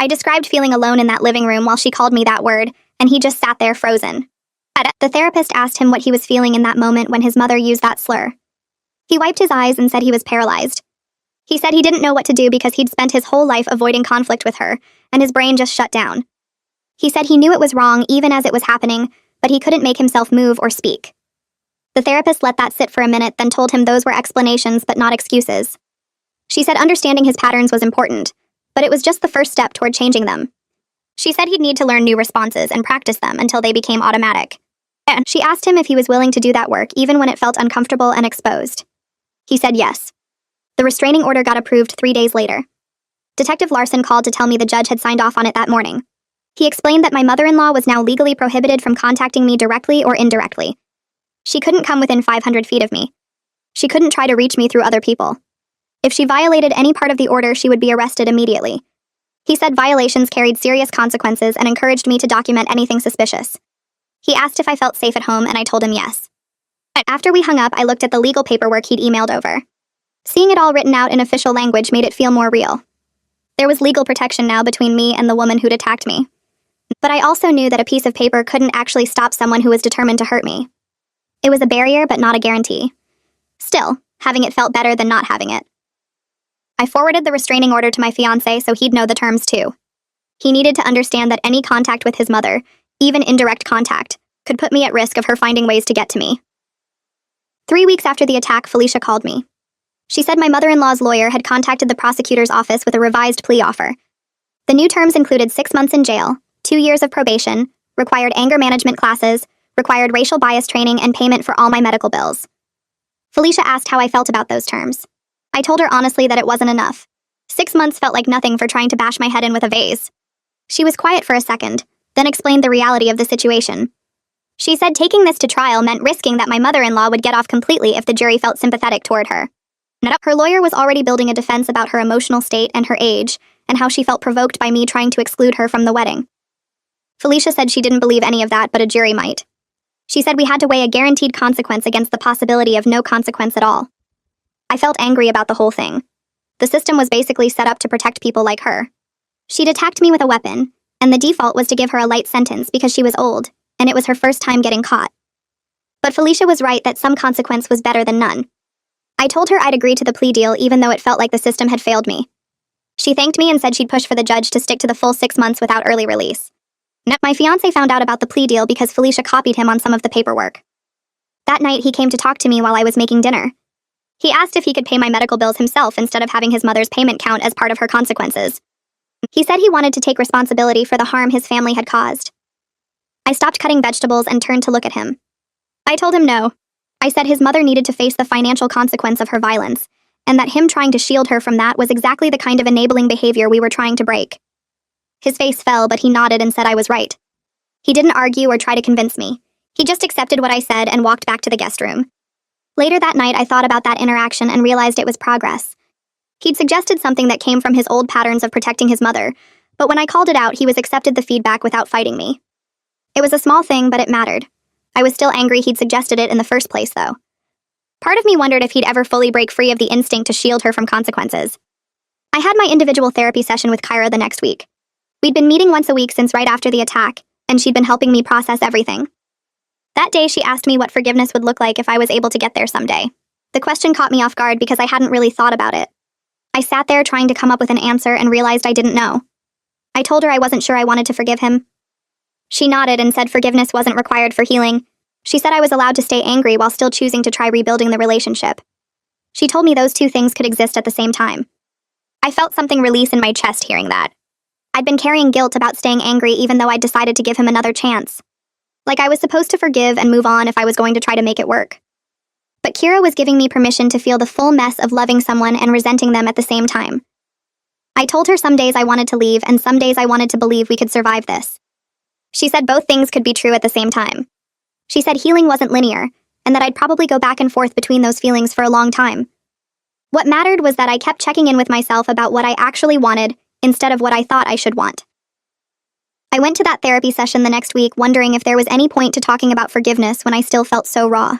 [SPEAKER 1] I described feeling alone in that living room while she called me that word, and he just sat there frozen. The therapist asked him what he was feeling in that moment when his mother used that slur. He wiped his eyes and said he was paralyzed. He said he didn't know what to do because he'd spent his whole life avoiding conflict with her, and his brain just shut down. He said he knew it was wrong even as it was happening, but he couldn't make himself move or speak. The therapist let that sit for a minute, then told him those were explanations but not excuses. She said understanding his patterns was important, but it was just the first step toward changing them. She said he'd need to learn new responses and practice them until they became automatic. And she asked him if he was willing to do that work even when it felt uncomfortable and exposed. He said yes. The restraining order got approved 3 days later. Detective Larson called to tell me the judge had signed off on it that morning. He explained that my mother-in-law was now legally prohibited from contacting me directly or indirectly. She couldn't come within 500 feet of me. She couldn't try to reach me through other people. If she violated any part of the order, she would be arrested immediately. He said violations carried serious consequences and encouraged me to document anything suspicious. He asked if I felt safe at home, and I told him yes. After we hung up, I looked at the legal paperwork he'd emailed over. Seeing it all written out in official language made it feel more real. There was legal protection now between me and the woman who'd attacked me. But I also knew that a piece of paper couldn't actually stop someone who was determined to hurt me. It was a barrier, but not a guarantee. Still, having it felt better than not having it. I forwarded the restraining order to my fiancé so he'd know the terms too. He needed to understand that any contact with his mother, even indirect contact, could put me at risk of her finding ways to get to me. 3 weeks after the attack, Felicia called me. She said my mother-in-law's lawyer had contacted the prosecutor's office with a revised plea offer. The new terms included 6 months in jail, 2 years of probation, required anger management classes, required racial bias training, and payment for all my medical bills. Felicia asked how I felt about those terms. I told her honestly that it wasn't enough. 6 months felt like nothing for trying to bash my head in with a vase. She was quiet for a second, then explained the reality of the situation. She said taking this to trial meant risking that my mother-in-law would get off completely if the jury felt sympathetic toward her. Her lawyer was already building a defense about her emotional state and her age, and how she felt provoked by me trying to exclude her from the wedding. Felicia said she didn't believe any of that, but a jury might. She said we had to weigh a guaranteed consequence against the possibility of no consequence at all. I felt angry about the whole thing. The system was basically set up to protect people like her. She'd attacked me with a weapon, and the default was to give her a light sentence because she was old, and it was her first time getting caught. But Felicia was right that some consequence was better than none. I told her I'd agree to the plea deal even though it felt like the system had failed me. She thanked me and said she'd push for the judge to stick to the full 6 months without early release. My fiancé found out about the plea deal because Felicia copied him on some of the paperwork. That night, he came to talk to me while I was making dinner. He asked if he could pay my medical bills himself instead of having his mother's payment count as part of her consequences. He said he wanted to take responsibility for the harm his family had caused. I stopped cutting vegetables and turned to look at him. I told him no. I said his mother needed to face the financial consequence of her violence, and that him trying to shield her from that was exactly the kind of enabling behavior we were trying to break. His face fell, but he nodded and said I was right. He didn't argue or try to convince me. He just accepted what I said and walked back to the guest room. Later that night, I thought about that interaction and realized it was progress. He'd suggested something that came from his old patterns of protecting his mother, but when I called it out, he was accepted the feedback without fighting me. It was a small thing, but it mattered. I was still angry he'd suggested it in the first place, though. Part of me wondered if he'd ever fully break free of the instinct to shield her from consequences. I had my individual therapy session with Kyra the next week. We'd been meeting once a week since right after the attack, and she'd been helping me process everything. That day, she asked me what forgiveness would look like if I was able to get there someday. The question caught me off guard because I hadn't really thought about it. I sat there trying to come up with an answer and realized I didn't know. I told her I wasn't sure I wanted to forgive him. She nodded and said forgiveness wasn't required for healing. She said I was allowed to stay angry while still choosing to try rebuilding the relationship. She told me those two things could exist at the same time. I felt something release in my chest hearing that. I'd been carrying guilt about staying angry even though I'd decided to give him another chance. Like I was supposed to forgive and move on if I was going to try to make it work. But Kira was giving me permission to feel the full mess of loving someone and resenting them at the same time. I told her some days I wanted to leave and some days I wanted to believe we could survive this. She said both things could be true at the same time. She said healing wasn't linear, and that I'd probably go back and forth between those feelings for a long time. What mattered was that I kept checking in with myself about what I actually wanted instead of what I thought I should want. I went to that therapy session the next week wondering if there was any point to talking about forgiveness when I still felt so raw.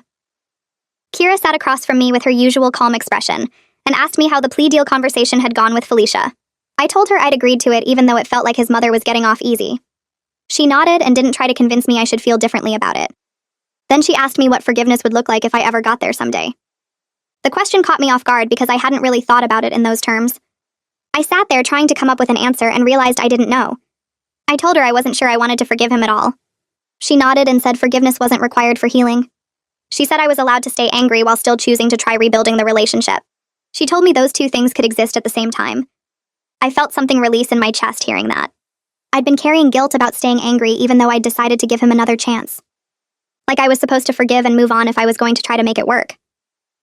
[SPEAKER 1] Kira sat across from me with her usual calm expression and asked me how the plea deal conversation had gone with Felicia. I told her I'd agreed to it even though it felt like his mother was getting off easy. She nodded and didn't try to convince me I should feel differently about it. Then she asked me what forgiveness would look like if I ever got there someday. The question caught me off guard because I hadn't really thought about it in those terms. I sat there trying to come up with an answer and realized I didn't know. I told her I wasn't sure I wanted to forgive him at all. She nodded and said forgiveness wasn't required for healing. She said I was allowed to stay angry while still choosing to try rebuilding the relationship. She told me those two things could exist at the same time. I felt something release in my chest hearing that. I'd been carrying guilt about staying angry even though I'd decided to give him another chance. Like I was supposed to forgive and move on if I was going to try to make it work.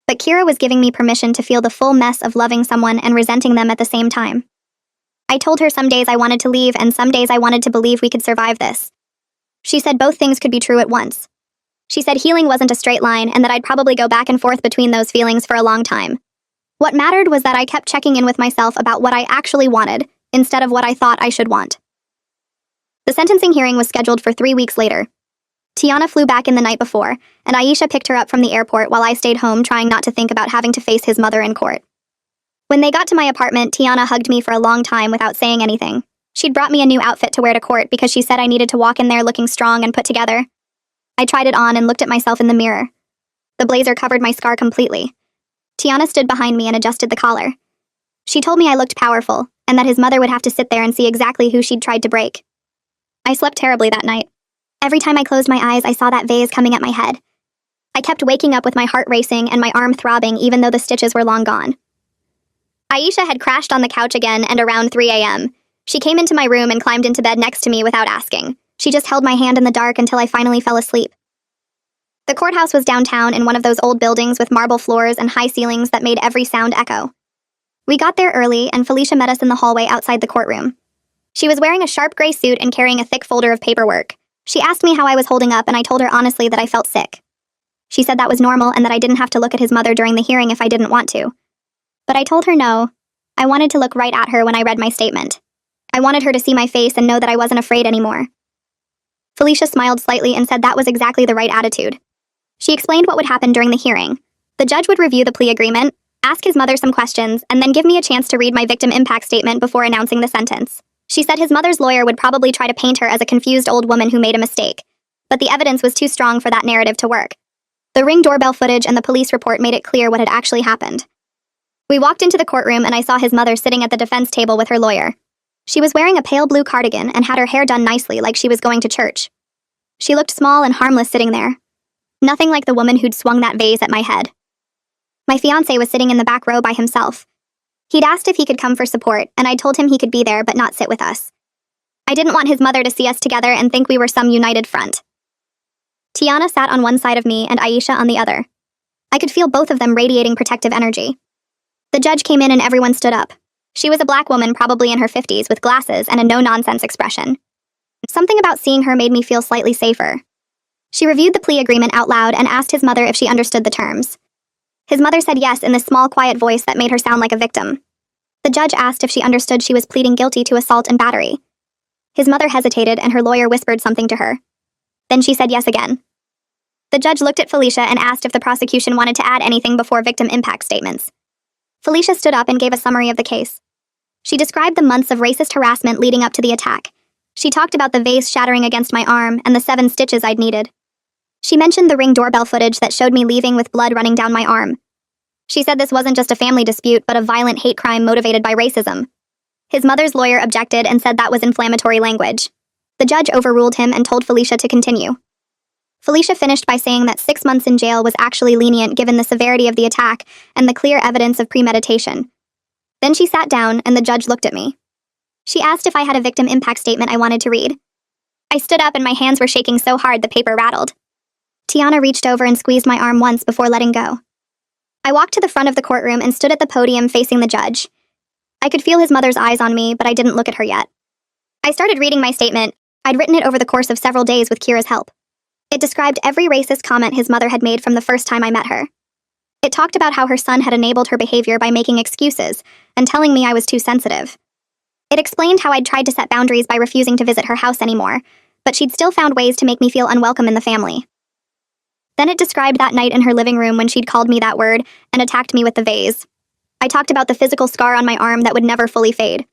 [SPEAKER 1] But Kira was giving me permission to feel the full mess of loving someone and resenting them at the same time. I told her some days I wanted to leave and some days I wanted to believe we could survive this. She said both things could be true at once. She said healing wasn't a straight line and that I'd probably go back and forth between those feelings for a long time. What mattered was that I kept checking in with myself about what I actually wanted, instead of what I thought I should want. The sentencing hearing was scheduled for 3 weeks later. Tiana flew back in the night before, and Aisha picked her up from the airport while I stayed home trying not to think about having to face his mother in court. When they got to my apartment, Tiana hugged me for a long time without saying anything. She'd brought me a new outfit to wear to court because she said I needed to walk in there looking strong and put together. I tried it on and looked at myself in the mirror. The blazer covered my scar completely. Tiana stood behind me and adjusted the collar. She told me I looked powerful, and that his mother would have to sit there and see exactly who she'd tried to break. I slept terribly that night. Every time I closed my eyes, I saw that vase coming at my head. I kept waking up with my heart racing and my arm throbbing even though the stitches were long gone. Aisha had crashed on the couch again, and around 3 a.m., she came into my room and climbed into bed next to me without asking. She just held my hand in the dark until I finally fell asleep. The courthouse was downtown in one of those old buildings with marble floors and high ceilings that made every sound echo. We got there early, and Felicia met us in the hallway outside the courtroom. She was wearing a sharp gray suit and carrying a thick folder of paperwork. She asked me how I was holding up, and I told her honestly that I felt sick. She said that was normal and that I didn't have to look at his mother during the hearing if I didn't want to. But I told her no. I wanted to look right at her when I read my statement. I wanted her to see my face and know that I wasn't afraid anymore. Felicia smiled slightly and said that was exactly the right attitude. She explained what would happen during the hearing. The judge would review the plea agreement, ask his mother some questions, and then give me a chance to read my victim impact statement before announcing the sentence. She said his mother's lawyer would probably try to paint her as a confused old woman who made a mistake, but the evidence was too strong for that narrative to work. The Ring doorbell footage and the police report made it clear what had actually happened. We walked into the courtroom and I saw his mother sitting at the defense table with her lawyer. She was wearing a pale blue cardigan and had her hair done nicely like she was going to church. She looked small and harmless sitting there. Nothing like the woman who'd swung that vase at my head. My fiancé was sitting in the back row by himself. He'd asked if he could come for support, and I told him he could be there but not sit with us. I didn't want his mother to see us together and think we were some united front. Tiana sat on one side of me and Aisha on the other. I could feel both of them radiating protective energy. The judge came in and everyone stood up. She was a black woman, probably in her 50s, with glasses and a no-nonsense expression. Something about seeing her made me feel slightly safer. She reviewed the plea agreement out loud and asked his mother if she understood the terms. His mother said yes in this small, quiet voice that made her sound like a victim. The judge asked if she understood she was pleading guilty to assault and battery. His mother hesitated and her lawyer whispered something to her. Then she said yes again. The judge looked at Felicia and asked if the prosecution wanted to add anything before victim impact statements. Felicia stood up and gave a summary of the case. She described the months of racist harassment leading up to the attack. She talked about the vase shattering against my arm and the 7 stitches I'd needed. She mentioned the Ring doorbell footage that showed me leaving with blood running down my arm. She said this wasn't just a family dispute, but a violent hate crime motivated by racism. His mother's lawyer objected and said that was inflammatory language. The judge overruled him and told Felicia to continue. Felicia finished by saying that 6 months in jail was actually lenient given the severity of the attack and the clear evidence of premeditation. Then she sat down and the judge looked at me. She asked if I had a victim impact statement I wanted to read. I stood up and my hands were shaking so hard the paper rattled. Tiana reached over and squeezed my arm once before letting go. I walked to the front of the courtroom and stood at the podium facing the judge. I could feel his mother's eyes on me, but I didn't look at her yet. I started reading my statement. I'd written it over the course of several days with Kira's help. It described every racist comment his mother had made from the first time I met her. It talked about how her son had enabled her behavior by making excuses and telling me I was too sensitive. It explained how I'd tried to set boundaries by refusing to visit her house anymore, but she'd still found ways to make me feel unwelcome in the family. Then it described that night in her living room when she'd called me that word and attacked me with the vase. I talked about the physical scar on my arm that would never fully fade.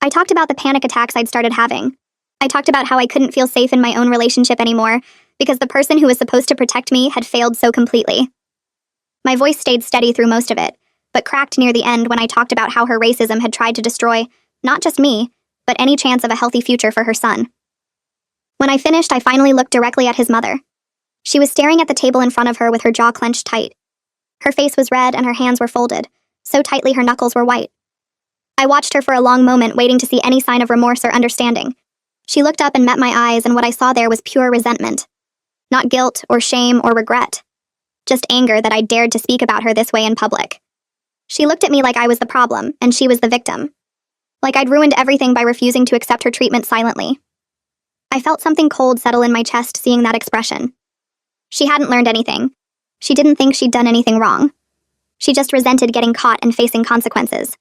[SPEAKER 1] I talked about the panic attacks I'd started having. I talked about how I couldn't feel safe in my own relationship anymore because the person who was supposed to protect me had failed so completely. My voice stayed steady through most of it, but cracked near the end when I talked about how her racism had tried to destroy not just me, but any chance of a healthy future for her son. When I finished, I finally looked directly at his mother. She was staring at the table in front of her with her jaw clenched tight. Her face was red and her hands were folded, so tightly her knuckles were white. I watched her for a long moment, waiting to see any sign of remorse or understanding. She looked up and met my eyes, and what I saw there was pure resentment. Not guilt or shame or regret. Just anger that I dared to speak about her this way in public. She looked at me like I was the problem, and she was the victim. Like I'd ruined everything by refusing to accept her treatment silently. I felt something cold settle in my chest seeing that expression. She hadn't learned anything. She didn't think she'd done anything wrong. She just resented getting caught and facing consequences.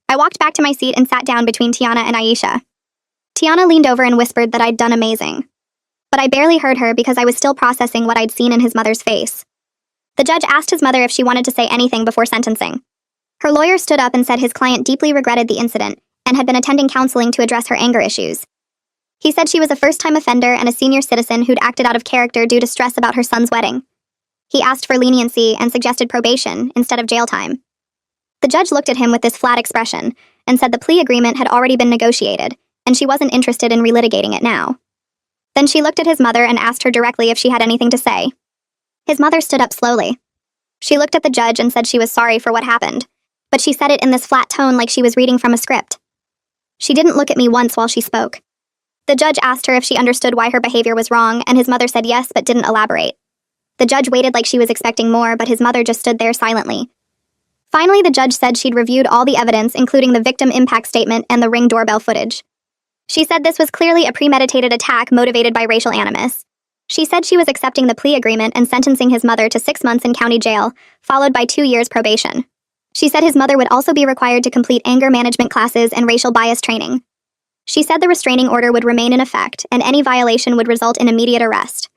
[SPEAKER 1] I walked back to my seat and sat down between Tiana and Aisha. Tiana leaned over and whispered that I'd done amazing. But I barely heard her because I was still processing what I'd seen in his mother's face. The judge asked his mother if she wanted to say anything before sentencing. Her lawyer stood up and said his client deeply regretted the incident and had been attending counseling to address her anger issues. He said she was a first-time offender and a senior citizen who'd acted out of character due to stress about her son's wedding. He asked for leniency and suggested probation instead of jail time. The judge looked at him with this flat expression and said the plea agreement had already been negotiated, and she wasn't interested in relitigating it now. Then she looked at his mother and asked her directly if she had anything to say. His mother stood up slowly. She looked at the judge and said she was sorry for what happened, but she said it in this flat tone like she was reading from a script. She didn't look at me once while she spoke. The judge asked her if she understood why her behavior was wrong, and his mother said yes but didn't elaborate. The judge waited like she was expecting more, but his mother just stood there silently. Finally, the judge said she'd reviewed all the evidence, including the victim impact statement and the Ring doorbell footage. She said this was clearly a premeditated attack motivated by racial animus. She said she was accepting the plea agreement and sentencing his mother to 6 months in county jail, followed by 2 years probation. She said his mother would also be required to complete anger management classes and racial bias training. She said the restraining order would remain in effect, and any violation would result in immediate arrest.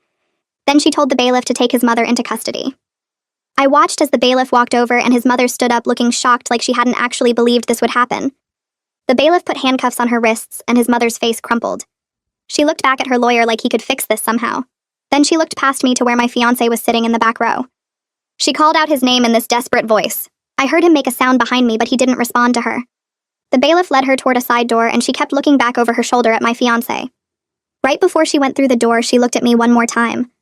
[SPEAKER 1] Then she told the bailiff to take his mother into custody. I watched as the bailiff walked over and his mother stood up looking shocked like she hadn't actually believed this would happen. The bailiff put handcuffs on her wrists and his mother's face crumpled. She looked back at her lawyer like he could fix this somehow. Then she looked past me to where my fiancé was sitting in the back row. She called out his name in this desperate voice. I heard him make a sound behind me, but he didn't respond to her. The bailiff led her toward a side door and she kept looking back over her shoulder at my fiancé. Right before she went through the door, she looked at me one more time.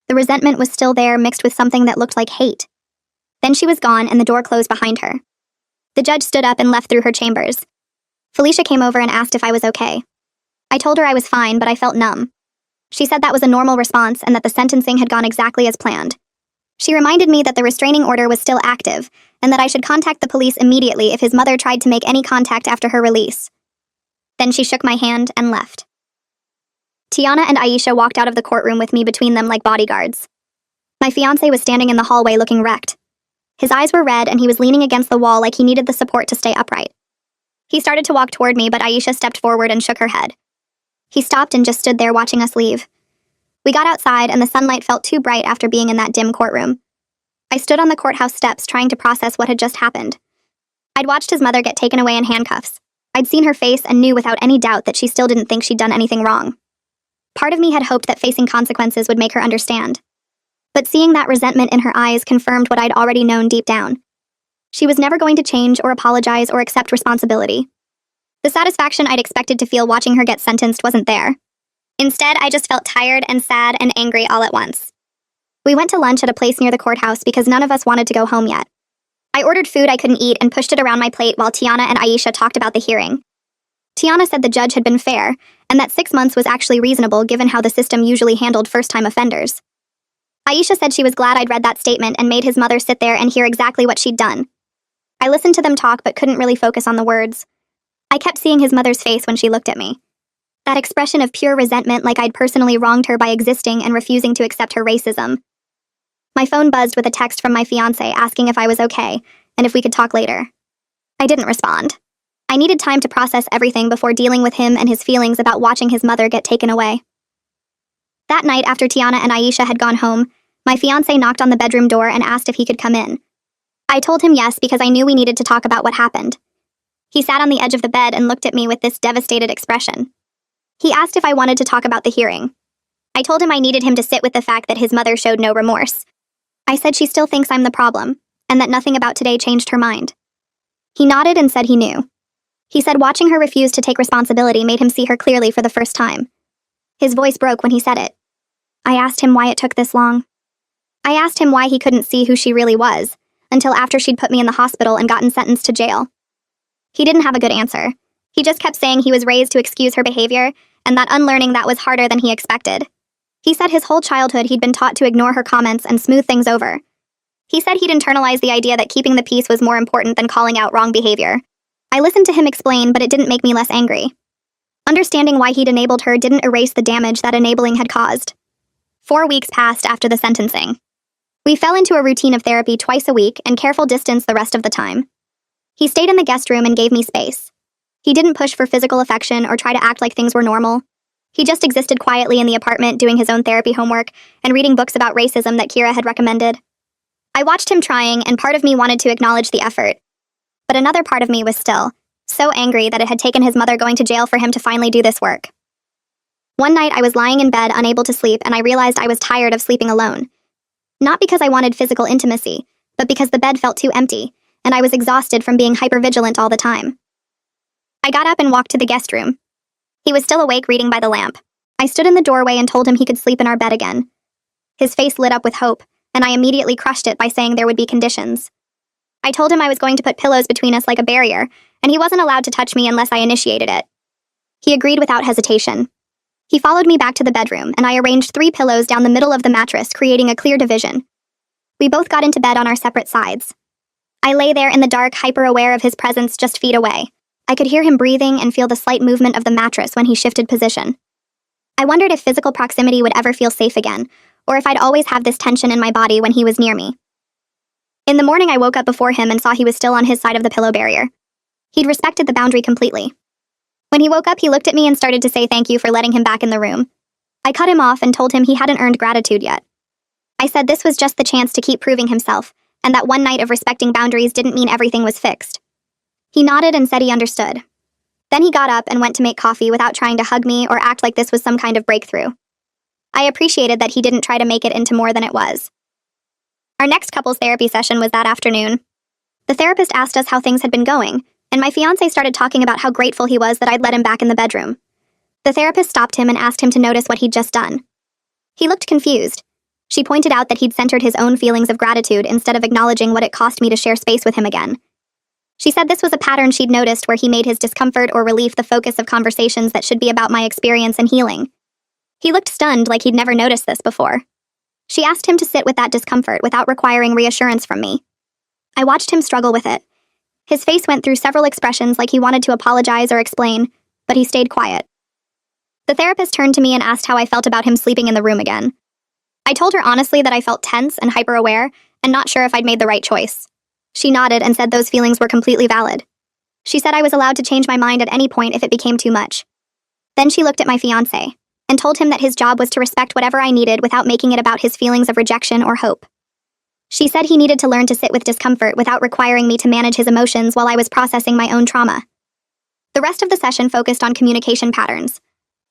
[SPEAKER 1] The resentment was still there, mixed with something that looked like hate. Then she was gone and the door closed behind her. The judge stood up and left through her chambers. Felicia came over and asked if I was okay. I told her I was fine, but I felt numb. She said that was a normal response and that the sentencing had gone exactly as planned. She reminded me that the restraining order was still active and that I should contact the police immediately if his mother tried to make any contact after her release. Then she shook my hand and left. Tiana and Aisha walked out of the courtroom with me between them like bodyguards. My fiancé was standing in the hallway looking wrecked. His eyes were red and he was leaning against the wall like he needed the support to stay upright. He started to walk toward me, but Aisha stepped forward and shook her head. He stopped and just stood there watching us leave. We got outside and the sunlight felt too bright after being in that dim courtroom. I stood on the courthouse steps trying to process what had just happened. I'd watched his mother get taken away in handcuffs. I'd seen her face and knew without any doubt that she still didn't think she'd done anything wrong. Part of me had hoped that facing consequences would make her understand. But seeing that resentment in her eyes confirmed what I'd already known deep down. She was never going to change or apologize or accept responsibility. The satisfaction I'd expected to feel watching her get sentenced wasn't there. Instead, I just felt tired and sad and angry all at once. We went to lunch at a place near the courthouse because none of us wanted to go home yet. I ordered food I couldn't eat and pushed it around my plate while Tiana and Aisha talked about the hearing. Tiana said the judge had been fair, and that 6 months was actually reasonable given how the system usually handled first-time offenders. Aisha said she was glad I'd read that statement and made his mother sit there and hear exactly what she'd done. I listened to them talk but couldn't really focus on the words. I kept seeing his mother's face when she looked at me. That expression of pure resentment like I'd personally wronged her by existing and refusing to accept her racism. My phone buzzed with a text from my fiancé asking if I was okay and if we could talk later. I didn't respond. I needed time to process everything before dealing with him and his feelings about watching his mother get taken away. That night, after Tiana and Aisha had gone home, my fiancé knocked on the bedroom door and asked if he could come in. I told him yes because I knew we needed to talk about what happened. He sat on the edge of the bed and looked at me with this devastated expression. He asked if I wanted to talk about the hearing. I told him I needed him to sit with the fact that his mother showed no remorse. I said she still thinks I'm the problem, and that nothing about today changed her mind. He nodded and said he knew. He said watching her refuse to take responsibility made him see her clearly for the first time. His voice broke when he said it. I asked him why it took this long. I asked him why he couldn't see who she really was, until after she'd put me in the hospital and gotten sentenced to jail. He didn't have a good answer. He just kept saying he was raised to excuse her behavior, and that unlearning that was harder than he expected. He said his whole childhood he'd been taught to ignore her comments and smooth things over. He said he'd internalized the idea that keeping the peace was more important than calling out wrong behavior. I listened to him explain, but it didn't make me less angry. Understanding why he'd enabled her didn't erase the damage that enabling had caused. 4 weeks passed after the sentencing. We fell into a routine of therapy twice a week and careful distance the rest of the time. He stayed in the guest room and gave me space. He didn't push for physical affection or try to act like things were normal. He just existed quietly in the apartment doing his own therapy homework and reading books about racism that Kira had recommended. I watched him trying, and part of me wanted to acknowledge the effort. But another part of me was still so angry that it had taken his mother going to jail for him to finally do this work. One night I was lying in bed unable to sleep, and I realized I was tired of sleeping alone. Not because I wanted physical intimacy, but because the bed felt too empty, and I was exhausted from being hypervigilant all the time. I got up and walked to the guest room. He was still awake reading by the lamp. I stood in the doorway and told him he could sleep in our bed again. His face lit up with hope, and I immediately crushed it by saying there would be conditions. I told him I was going to put pillows between us like a barrier, and he wasn't allowed to touch me unless I initiated it. He agreed without hesitation. He followed me back to the bedroom, and I arranged 3 pillows down the middle of the mattress, creating a clear division. We both got into bed on our separate sides. I lay there in the dark, hyper-aware of his presence just feet away. I could hear him breathing and feel the slight movement of the mattress when he shifted position. I wondered if physical proximity would ever feel safe again, or if I'd always have this tension in my body when he was near me. In the morning, I woke up before him and saw he was still on his side of the pillow barrier. He'd respected the boundary completely. When he woke up, he looked at me and started to say thank you for letting him back in the room. I cut him off and told him he hadn't earned gratitude yet. I said this was just the chance to keep proving himself, and that one night of respecting boundaries didn't mean everything was fixed. He nodded and said he understood. Then he got up and went to make coffee without trying to hug me or act like this was some kind of breakthrough. I appreciated that he didn't try to make it into more than it was. Our next couples therapy session was that afternoon. The therapist asked us how things had been going, and my fiancé started talking about how grateful he was that I'd let him back in the bedroom. The therapist stopped him and asked him to notice what he'd just done. He looked confused. She pointed out that he'd centered his own feelings of gratitude instead of acknowledging what it cost me to share space with him again. She said this was a pattern she'd noticed where he made his discomfort or relief the focus of conversations that should be about my experience and healing. He looked stunned, like he'd never noticed this before. She asked him to sit with that discomfort without requiring reassurance from me. I watched him struggle with it. His face went through several expressions like he wanted to apologize or explain, but he stayed quiet. The therapist turned to me and asked how I felt about him sleeping in the room again. I told her honestly that I felt tense and hyper-aware and not sure if I'd made the right choice. She nodded and said those feelings were completely valid. She said I was allowed to change my mind at any point if it became too much. Then she looked at my fiancé and told him that his job was to respect whatever I needed without making it about his feelings of rejection or hope. She said he needed to learn to sit with discomfort without requiring me to manage his emotions while I was processing my own trauma. The rest of the session focused on communication patterns.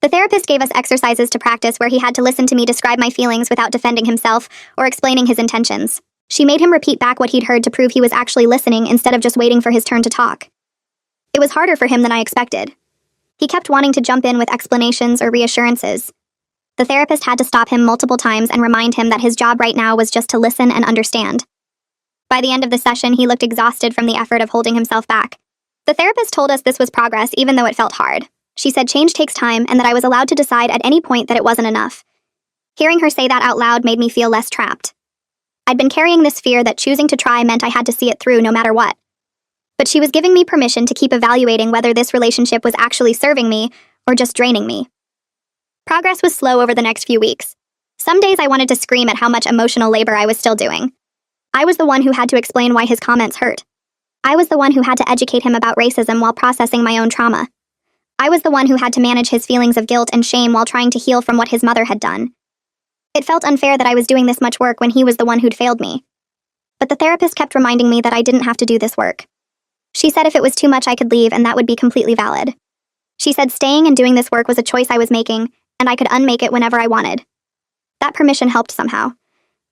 [SPEAKER 1] The therapist gave us exercises to practice where he had to listen to me describe my feelings without defending himself or explaining his intentions. She made him repeat back what he'd heard to prove he was actually listening instead of just waiting for his turn to talk. It was harder for him than I expected. He kept wanting to jump in with explanations or reassurances. The therapist had to stop him multiple times and remind him that his job right now was just to listen and understand. By the end of the session, he looked exhausted from the effort of holding himself back. The therapist told us this was progress even though it felt hard. She said change takes time and that I was allowed to decide at any point that it wasn't enough. Hearing her say that out loud made me feel less trapped. I'd been carrying this fear that choosing to try meant I had to see it through no matter what. But she was giving me permission to keep evaluating whether this relationship was actually serving me or just draining me. Progress was slow over the next few weeks. Some days I wanted to scream at how much emotional labor I was still doing. I was the one who had to explain why his comments hurt. I was the one who had to educate him about racism while processing my own trauma. I was the one who had to manage his feelings of guilt and shame while trying to heal from what his mother had done. It felt unfair that I was doing this much work when he was the one who'd failed me. But the therapist kept reminding me that I didn't have to do this work. She said if it was too much I could leave and that would be completely valid. She said staying and doing this work was a choice I was making, and I could unmake it whenever I wanted. That permission helped somehow.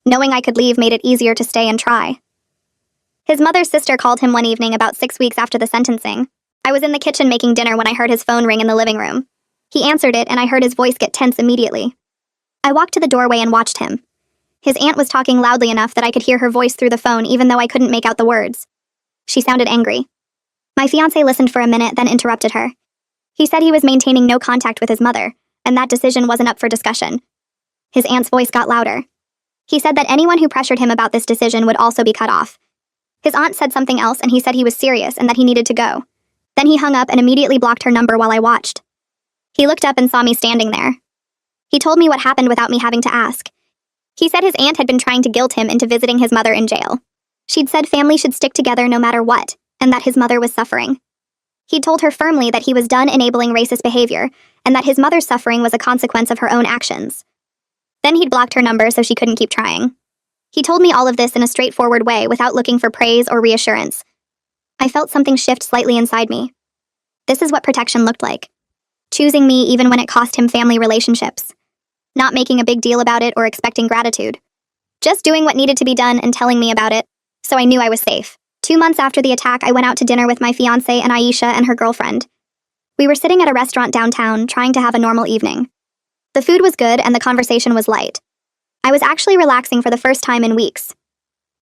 [SPEAKER 1] Knowing I could leave made it easier to stay and try. His mother's sister called him one evening about 6 weeks after the sentencing. I was in the kitchen making dinner when I heard his phone ring in the living room. He answered it and I heard his voice get tense immediately. I walked to the doorway and watched him. His aunt was talking loudly enough that I could hear her voice through the phone even though I couldn't make out the words. She sounded angry. My fiancé listened for a minute, then interrupted her. He said he was maintaining no contact with his mother, and that decision wasn't up for discussion. His aunt's voice got louder. He said that anyone who pressured him about this decision would also be cut off. His aunt said something else and he said he was serious and that he needed to go. Then he hung up and immediately blocked her number while I watched. He looked up and saw me standing there. He told me what happened without me having to ask. He said his aunt had been trying to guilt him into visiting his mother in jail. She'd said family should stick together no matter what, and that his mother was suffering. He'd told her firmly that he was done enabling racist behavior, and that his mother's suffering was a consequence of her own actions. Then he'd blocked her number so she couldn't keep trying. He told me all of this in a straightforward way without looking for praise or reassurance. I felt something shift slightly inside me. This is what protection looked like. Choosing me even when it cost him family relationships. Not making a big deal about it or expecting gratitude. Just doing what needed to be done and telling me about it, so I knew I was safe. 2 months after the attack, I went out to dinner with my fiancé and Aisha and her girlfriend. We were sitting at a restaurant downtown, trying to have a normal evening. The food was good and the conversation was light. I was actually relaxing for the first time in weeks.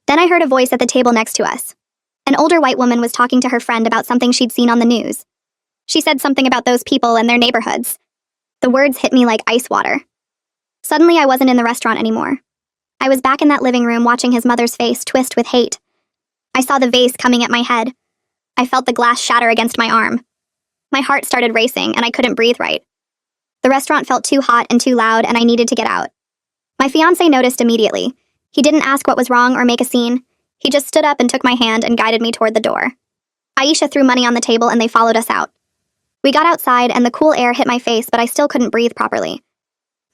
[SPEAKER 1] Then I heard a voice at the table next to us. An older white woman was talking to her friend about something she'd seen on the news. She said something about those people and their neighborhoods. The words hit me like ice water. Suddenly, I wasn't in the restaurant anymore. I was back in that living room watching his mother's face twist with hate. I saw the vase coming at my head. I felt the glass shatter against my arm. My heart started racing and I couldn't breathe right. The restaurant felt too hot and too loud and I needed to get out. My fiancé noticed immediately. He didn't ask what was wrong or make a scene. He just stood up and took my hand and guided me toward the door. Aisha threw money on the table and they followed us out. We got outside and the cool air hit my face, but I still couldn't breathe properly.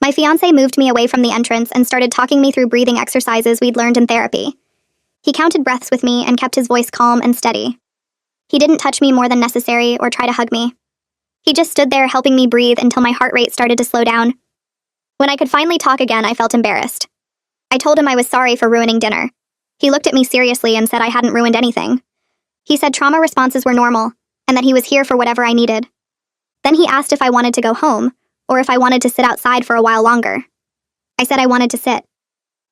[SPEAKER 1] My fiancé moved me away from the entrance and started talking me through breathing exercises we'd learned in therapy. He counted breaths with me and kept his voice calm and steady. He didn't touch me more than necessary or try to hug me. He just stood there helping me breathe until my heart rate started to slow down. When I could finally talk again, I felt embarrassed. I told him I was sorry for ruining dinner. He looked at me seriously and said I hadn't ruined anything. He said trauma responses were normal and that he was here for whatever I needed. Then he asked if I wanted to go home or if I wanted to sit outside for a while longer. I said I wanted to sit.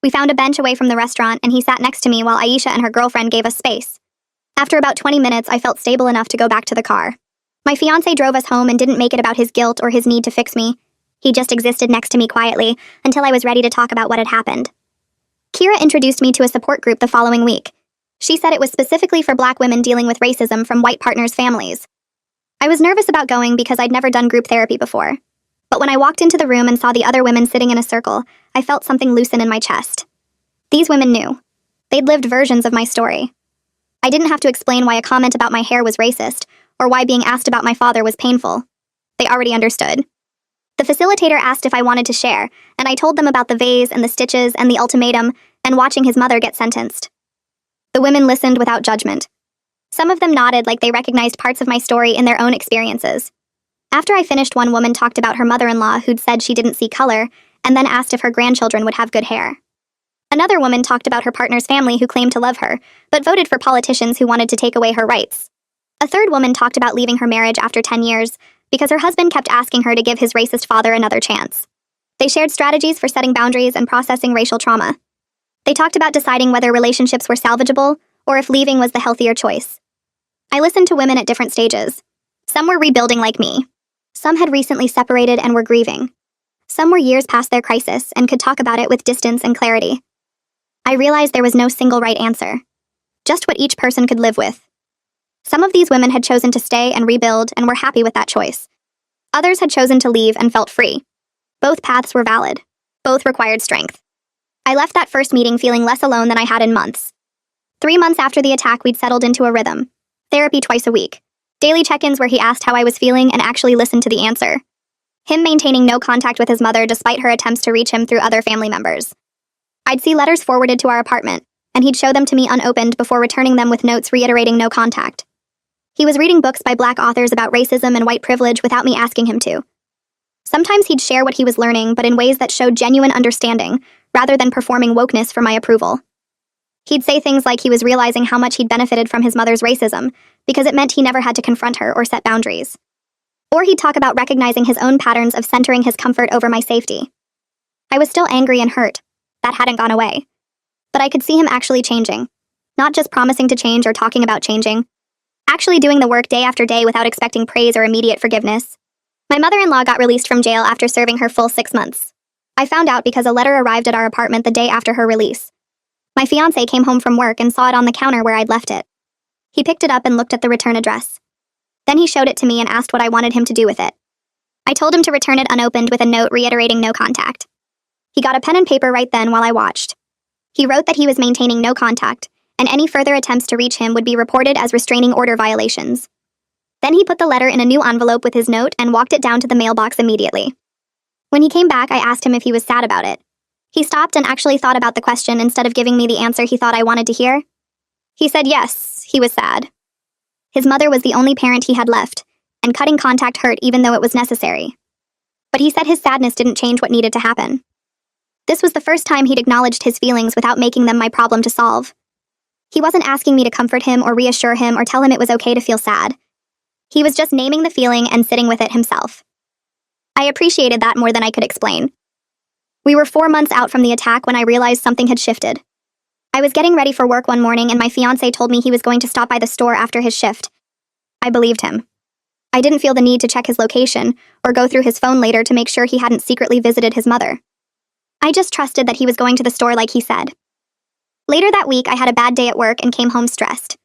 [SPEAKER 1] We found a bench away from the restaurant and he sat next to me while Aisha and her girlfriend gave us space. After about 20 minutes, I felt stable enough to go back to the car. My fiancé drove us home and didn't make it about his guilt or his need to fix me. He just existed next to me quietly until I was ready to talk about what had happened. Kira introduced me to a support group the following week. She said it was specifically for Black women dealing with racism from white partners' families. I was nervous about going because I'd never done group therapy before. But when I walked into the room and saw the other women sitting in a circle, I felt something loosen in my chest. These women knew. They'd lived versions of my story. I didn't have to explain why a comment about my hair was racist, or why being asked about my father was painful. They already understood. The facilitator asked if I wanted to share, and I told them about the vase and the stitches and the ultimatum and watching his mother get sentenced. The women listened without judgment. Some of them nodded like they recognized parts of my story in their own experiences. After I finished, one woman talked about her mother-in-law who'd said she didn't see color, and then asked if her grandchildren would have good hair. Another woman talked about her partner's family who claimed to love her, but voted for politicians who wanted to take away her rights. A third woman talked about leaving her marriage after 10 years because her husband kept asking her to give his racist father another chance. They shared strategies for setting boundaries and processing racial trauma. They talked about deciding whether relationships were salvageable or if leaving was the healthier choice. I listened to women at different stages. Some were rebuilding like me. Some had recently separated and were grieving. Some were years past their crisis and could talk about it with distance and clarity. I realized there was no single right answer, just what each person could live with. Some of these women had chosen to stay and rebuild and were happy with that choice. Others had chosen to leave and felt free. Both paths were valid. Both required strength. I left that first meeting feeling less alone than I had in months. 3 months after the attack, we'd settled into a rhythm. Therapy twice a week. Daily check-ins where he asked how I was feeling and actually listened to the answer. Him maintaining no contact with his mother despite her attempts to reach him through other family members. I'd see letters forwarded to our apartment, and he'd show them to me unopened before returning them with notes reiterating no contact. He was reading books by Black authors about racism and white privilege without me asking him to. Sometimes he'd share what he was learning, but in ways that showed genuine understanding, rather than performing wokeness for my approval. He'd say things like he was realizing how much he'd benefited from his mother's racism, because it meant he never had to confront her or set boundaries. Or he'd talk about recognizing his own patterns of centering his comfort over my safety. I was still angry and hurt. That hadn't gone away. But I could see him actually changing. Not just promising to change or talking about changing. Actually doing the work day after day without expecting praise or immediate forgiveness. My mother-in-law got released from jail after serving her full 6 months. I found out because a letter arrived at our apartment the day after her release. My fiancé came home from work and saw it on the counter where I'd left it. He picked it up and looked at the return address. Then he showed it to me and asked what I wanted him to do with it. I told him to return it unopened with a note reiterating no contact. He got a pen and paper right then while I watched. He wrote that he was maintaining no contact, and any further attempts to reach him would be reported as restraining order violations. Then he put the letter in a new envelope with his note and walked it down to the mailbox immediately. When he came back, I asked him if he was sad about it. He stopped and actually thought about the question instead of giving me the answer he thought I wanted to hear. He said yes, he was sad. His mother was the only parent he had left, and cutting contact hurt even though it was necessary. But he said his sadness didn't change what needed to happen. This was the first time he'd acknowledged his feelings without making them my problem to solve. He wasn't asking me to comfort him or reassure him or tell him it was okay to feel sad. He was just naming the feeling and sitting with it himself. I appreciated that more than I could explain. We were 4 months out from the attack when I realized something had shifted. I was getting ready for work one morning and my fiancé told me he was going to stop by the store after his shift. I believed him. I didn't feel the need to check his location or go through his phone later to make sure he hadn't secretly visited his mother. I just trusted that he was going to the store like he said. Later that week, I had a bad day at work and came home stressed.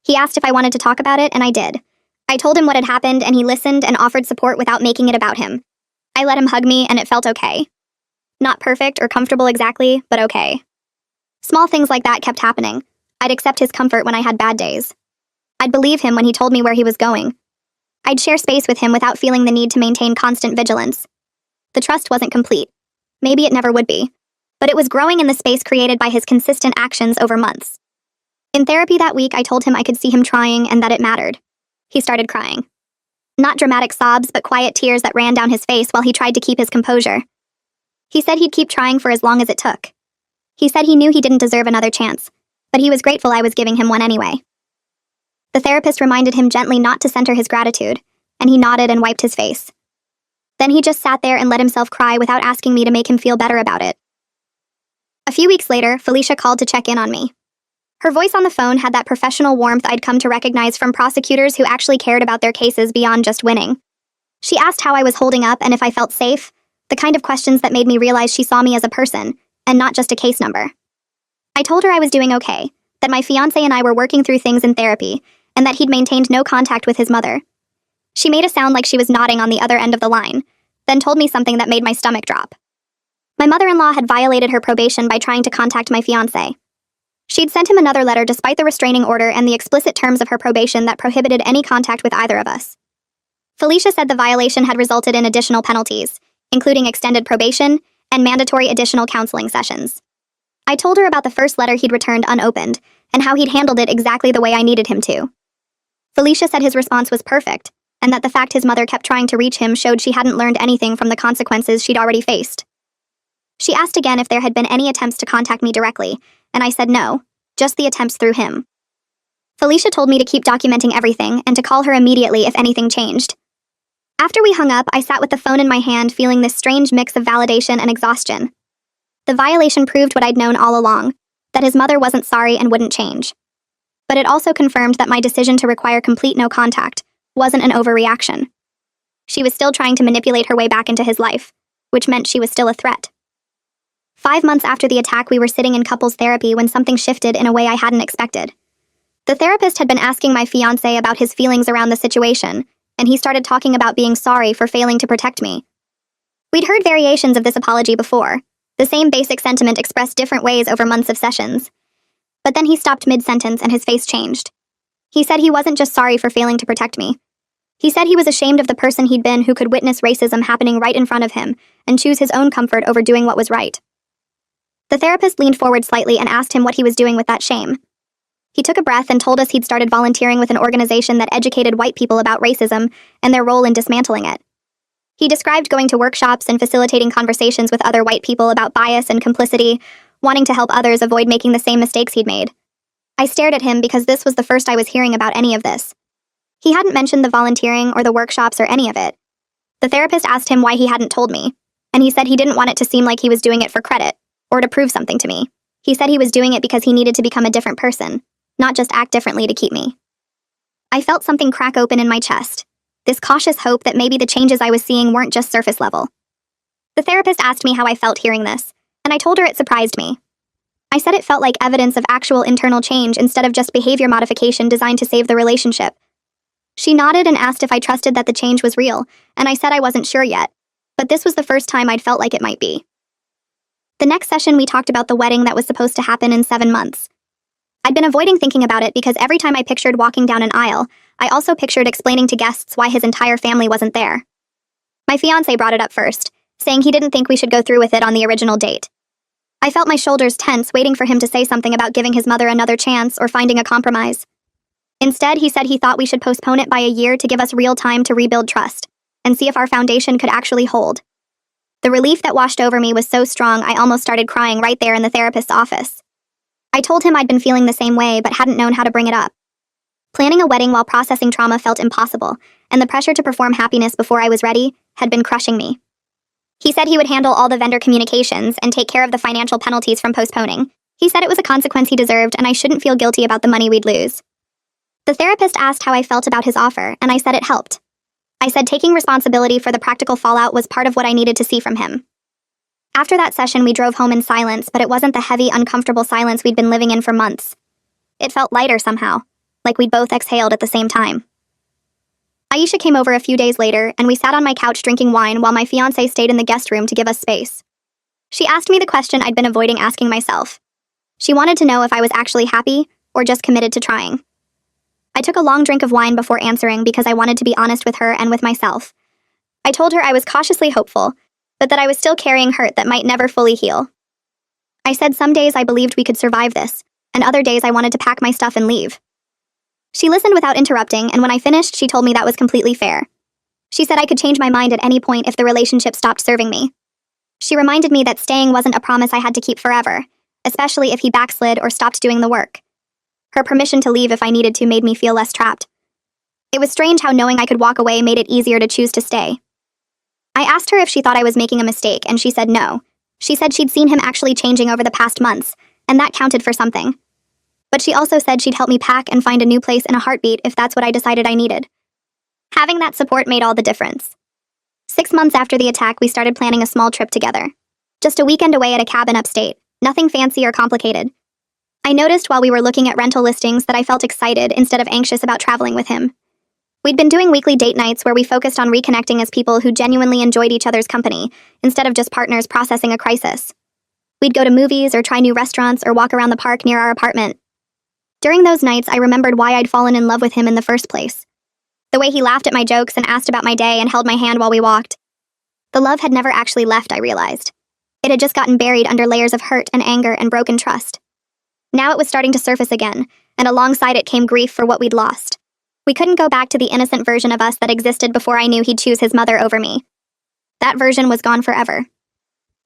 [SPEAKER 1] He asked if I wanted to talk about it, and I did. I told him what had happened, and he listened and offered support without making it about him. I let him hug me, and it felt okay. Not perfect or comfortable exactly, but okay. Small things like that kept happening. I'd accept his comfort when I had bad days. I'd believe him when he told me where he was going. I'd share space with him without feeling the need to maintain constant vigilance. The trust wasn't complete. Maybe it never would be. But it was growing in the space created by his consistent actions over months. In therapy that week, I told him I could see him trying and that it mattered. He started crying. Not dramatic sobs, but quiet tears that ran down his face while he tried to keep his composure. He said he'd keep trying for as long as it took. He said he knew he didn't deserve another chance, but he was grateful I was giving him one anyway. The therapist reminded him gently not to center his gratitude, and he nodded and wiped his face. Then he just sat there and let himself cry without asking me to make him feel better about it. A few weeks later, Felicia called to check in on me. Her voice on the phone had that professional warmth I'd come to recognize from prosecutors who actually cared about their cases beyond just winning. She asked how I was holding up and if I felt safe, the kind of questions that made me realize she saw me as a person, and not just a case number. I told her I was doing okay, that my fiancé and I were working through things in therapy, and that he'd maintained no contact with his mother. She made a sound like she was nodding on the other end of the line, then told me something that made my stomach drop. My mother-in-law had violated her probation by trying to contact my fiancé. She'd sent him another letter despite the restraining order and the explicit terms of her probation that prohibited any contact with either of us. Felicia said the violation had resulted in additional penalties, including extended probation and mandatory additional counseling sessions. I told her about the first letter he'd returned unopened and how he'd handled it exactly the way I needed him to. Felicia said his response was perfect, and that the fact his mother kept trying to reach him showed she hadn't learned anything from the consequences she'd already faced. She asked again if there had been any attempts to contact me directly, and I said no, just the attempts through him. Felicia told me to keep documenting everything and to call her immediately if anything changed. After we hung up, I sat with the phone in my hand feeling this strange mix of validation and exhaustion. The violation proved what I'd known all along, that his mother wasn't sorry and wouldn't change. But it also confirmed that my decision to require complete no contact wasn't an overreaction. She was still trying to manipulate her way back into his life, which meant she was still a threat. 5 months after the attack, we were sitting in couples therapy when something shifted in a way I hadn't expected. The therapist had been asking my fiancé about his feelings around the situation, and he started talking about being sorry for failing to protect me. We'd heard variations of this apology before, the same basic sentiment expressed different ways over months of sessions. But then he stopped mid-sentence and his face changed. He said he wasn't just sorry for failing to protect me. He said he was ashamed of the person he'd been who could witness racism happening right in front of him and choose his own comfort over doing what was right. The therapist leaned forward slightly and asked him what he was doing with that shame. He took a breath and told us he'd started volunteering with an organization that educated white people about racism and their role in dismantling it. He described going to workshops and facilitating conversations with other white people about bias and complicity, wanting to help others avoid making the same mistakes he'd made. I stared at him because this was the first I was hearing about any of this. He hadn't mentioned the volunteering or the workshops or any of it. The therapist asked him why he hadn't told me, and he said he didn't want it to seem like he was doing it for credit or to prove something to me. He said he was doing it because he needed to become a different person, not just act differently to keep me. I felt something crack open in my chest, this cautious hope that maybe the changes I was seeing weren't just surface level. The therapist asked me how I felt hearing this, and I told her it surprised me. I said it felt like evidence of actual internal change instead of just behavior modification designed to save the relationship. She nodded and asked if I trusted that the change was real, and I said I wasn't sure yet, but this was the first time I'd felt like it might be. The next session, we talked about the wedding that was supposed to happen in 7 months. I'd been avoiding thinking about it because every time I pictured walking down an aisle, I also pictured explaining to guests why his entire family wasn't there. My fiancé brought it up first, saying he didn't think we should go through with it on the original date. I felt my shoulders tense, waiting for him to say something about giving his mother another chance or finding a compromise. Instead, he said he thought we should postpone it by a year to give us real time to rebuild trust and see if our foundation could actually hold. The relief that washed over me was so strong I almost started crying right there in the therapist's office. I told him I'd been feeling the same way but hadn't known how to bring it up. Planning a wedding while processing trauma felt impossible, and the pressure to perform happiness before I was ready had been crushing me. He said he would handle all the vendor communications and take care of the financial penalties from postponing. He said it was a consequence he deserved and I shouldn't feel guilty about the money we'd lose. The therapist asked how I felt about his offer, and I said it helped. I said taking responsibility for the practical fallout was part of what I needed to see from him. After that session, we drove home in silence, but it wasn't the heavy, uncomfortable silence we'd been living in for months. It felt lighter somehow, like we'd both exhaled at the same time. Aisha came over a few days later, and we sat on my couch drinking wine while my fiancé stayed in the guest room to give us space. She asked me the question I'd been avoiding asking myself. She wanted to know if I was actually happy or just committed to trying. I took a long drink of wine before answering because I wanted to be honest with her and with myself. I told her I was cautiously hopeful, but that I was still carrying hurt that might never fully heal. I said some days I believed we could survive this, and other days I wanted to pack my stuff and leave. She listened without interrupting, and when I finished, she told me that was completely fair. She said I could change my mind at any point if the relationship stopped serving me. She reminded me that staying wasn't a promise I had to keep forever, especially if he backslid or stopped doing the work. Her permission to leave if I needed to made me feel less trapped. It was strange how knowing I could walk away made it easier to choose to stay. I asked her if she thought I was making a mistake, and she said no. She said she'd seen him actually changing over the past months, and that counted for something. But she also said she'd help me pack and find a new place in a heartbeat if that's what I decided I needed. Having that support made all the difference. 6 months after the attack, we started planning a small trip together. Just a weekend away at a cabin upstate, nothing fancy or complicated. I noticed while we were looking at rental listings that I felt excited instead of anxious about traveling with him. We'd been doing weekly date nights where we focused on reconnecting as people who genuinely enjoyed each other's company, instead of just partners processing a crisis. We'd go to movies or try new restaurants or walk around the park near our apartment. During those nights, I remembered why I'd fallen in love with him in the first place. The way he laughed at my jokes and asked about my day and held my hand while we walked. The love had never actually left, I realized. It had just gotten buried under layers of hurt and anger and broken trust. Now it was starting to surface again, and alongside it came grief for what we'd lost. We couldn't go back to the innocent version of us that existed before I knew he'd choose his mother over me. That version was gone forever.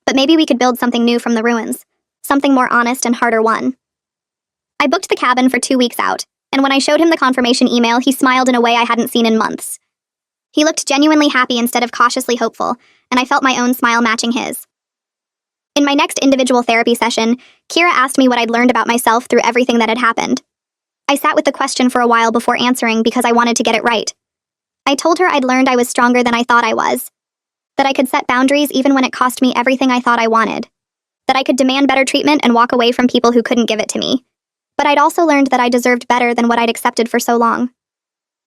[SPEAKER 1] But maybe we could build something new from the ruins, something more honest and harder won. I booked the cabin for 2 weeks out, and when I showed him the confirmation email, he smiled in a way I hadn't seen in months. He looked genuinely happy instead of cautiously hopeful, and I felt my own smile matching his. In my next individual therapy session, Kira asked me what I'd learned about myself through everything that had happened. I sat with the question for a while before answering because I wanted to get it right. I told her I'd learned I was stronger than I thought I was, that I could set boundaries even when it cost me everything I thought I wanted, that I could demand better treatment and walk away from people who couldn't give it to me. But I'd also learned that I deserved better than what I'd accepted for so long.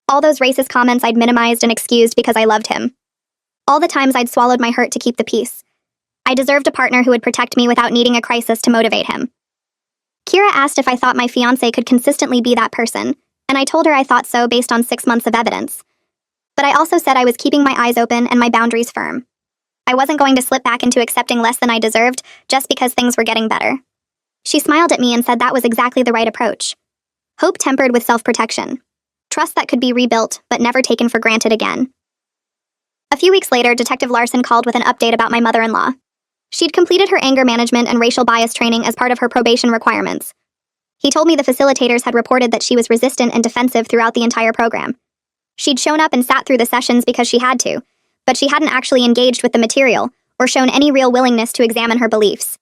[SPEAKER 1] All those racist comments I'd minimized and excused because I loved him. All the times I'd swallowed my hurt to keep the peace. I deserved a partner who would protect me without needing a crisis to motivate him. Kira asked if I thought my fiancé could consistently be that person, and I told her I thought so based on 6 months of evidence. But I also said I was keeping my eyes open and my boundaries firm. I wasn't going to slip back into accepting less than I deserved just because things were getting better. She smiled at me and said that was exactly the right approach. Hope tempered with self-protection. Trust that could be rebuilt, but never taken for granted again. A few weeks later, Detective Larson called with an update about my mother-in-law. She'd completed her anger management and racial bias training as part of her probation requirements. He told me the facilitators had reported that she was resistant and defensive throughout the entire program. She'd shown up and sat through the sessions because she had to, but she hadn't actually engaged with the material or shown any real willingness to examine her beliefs.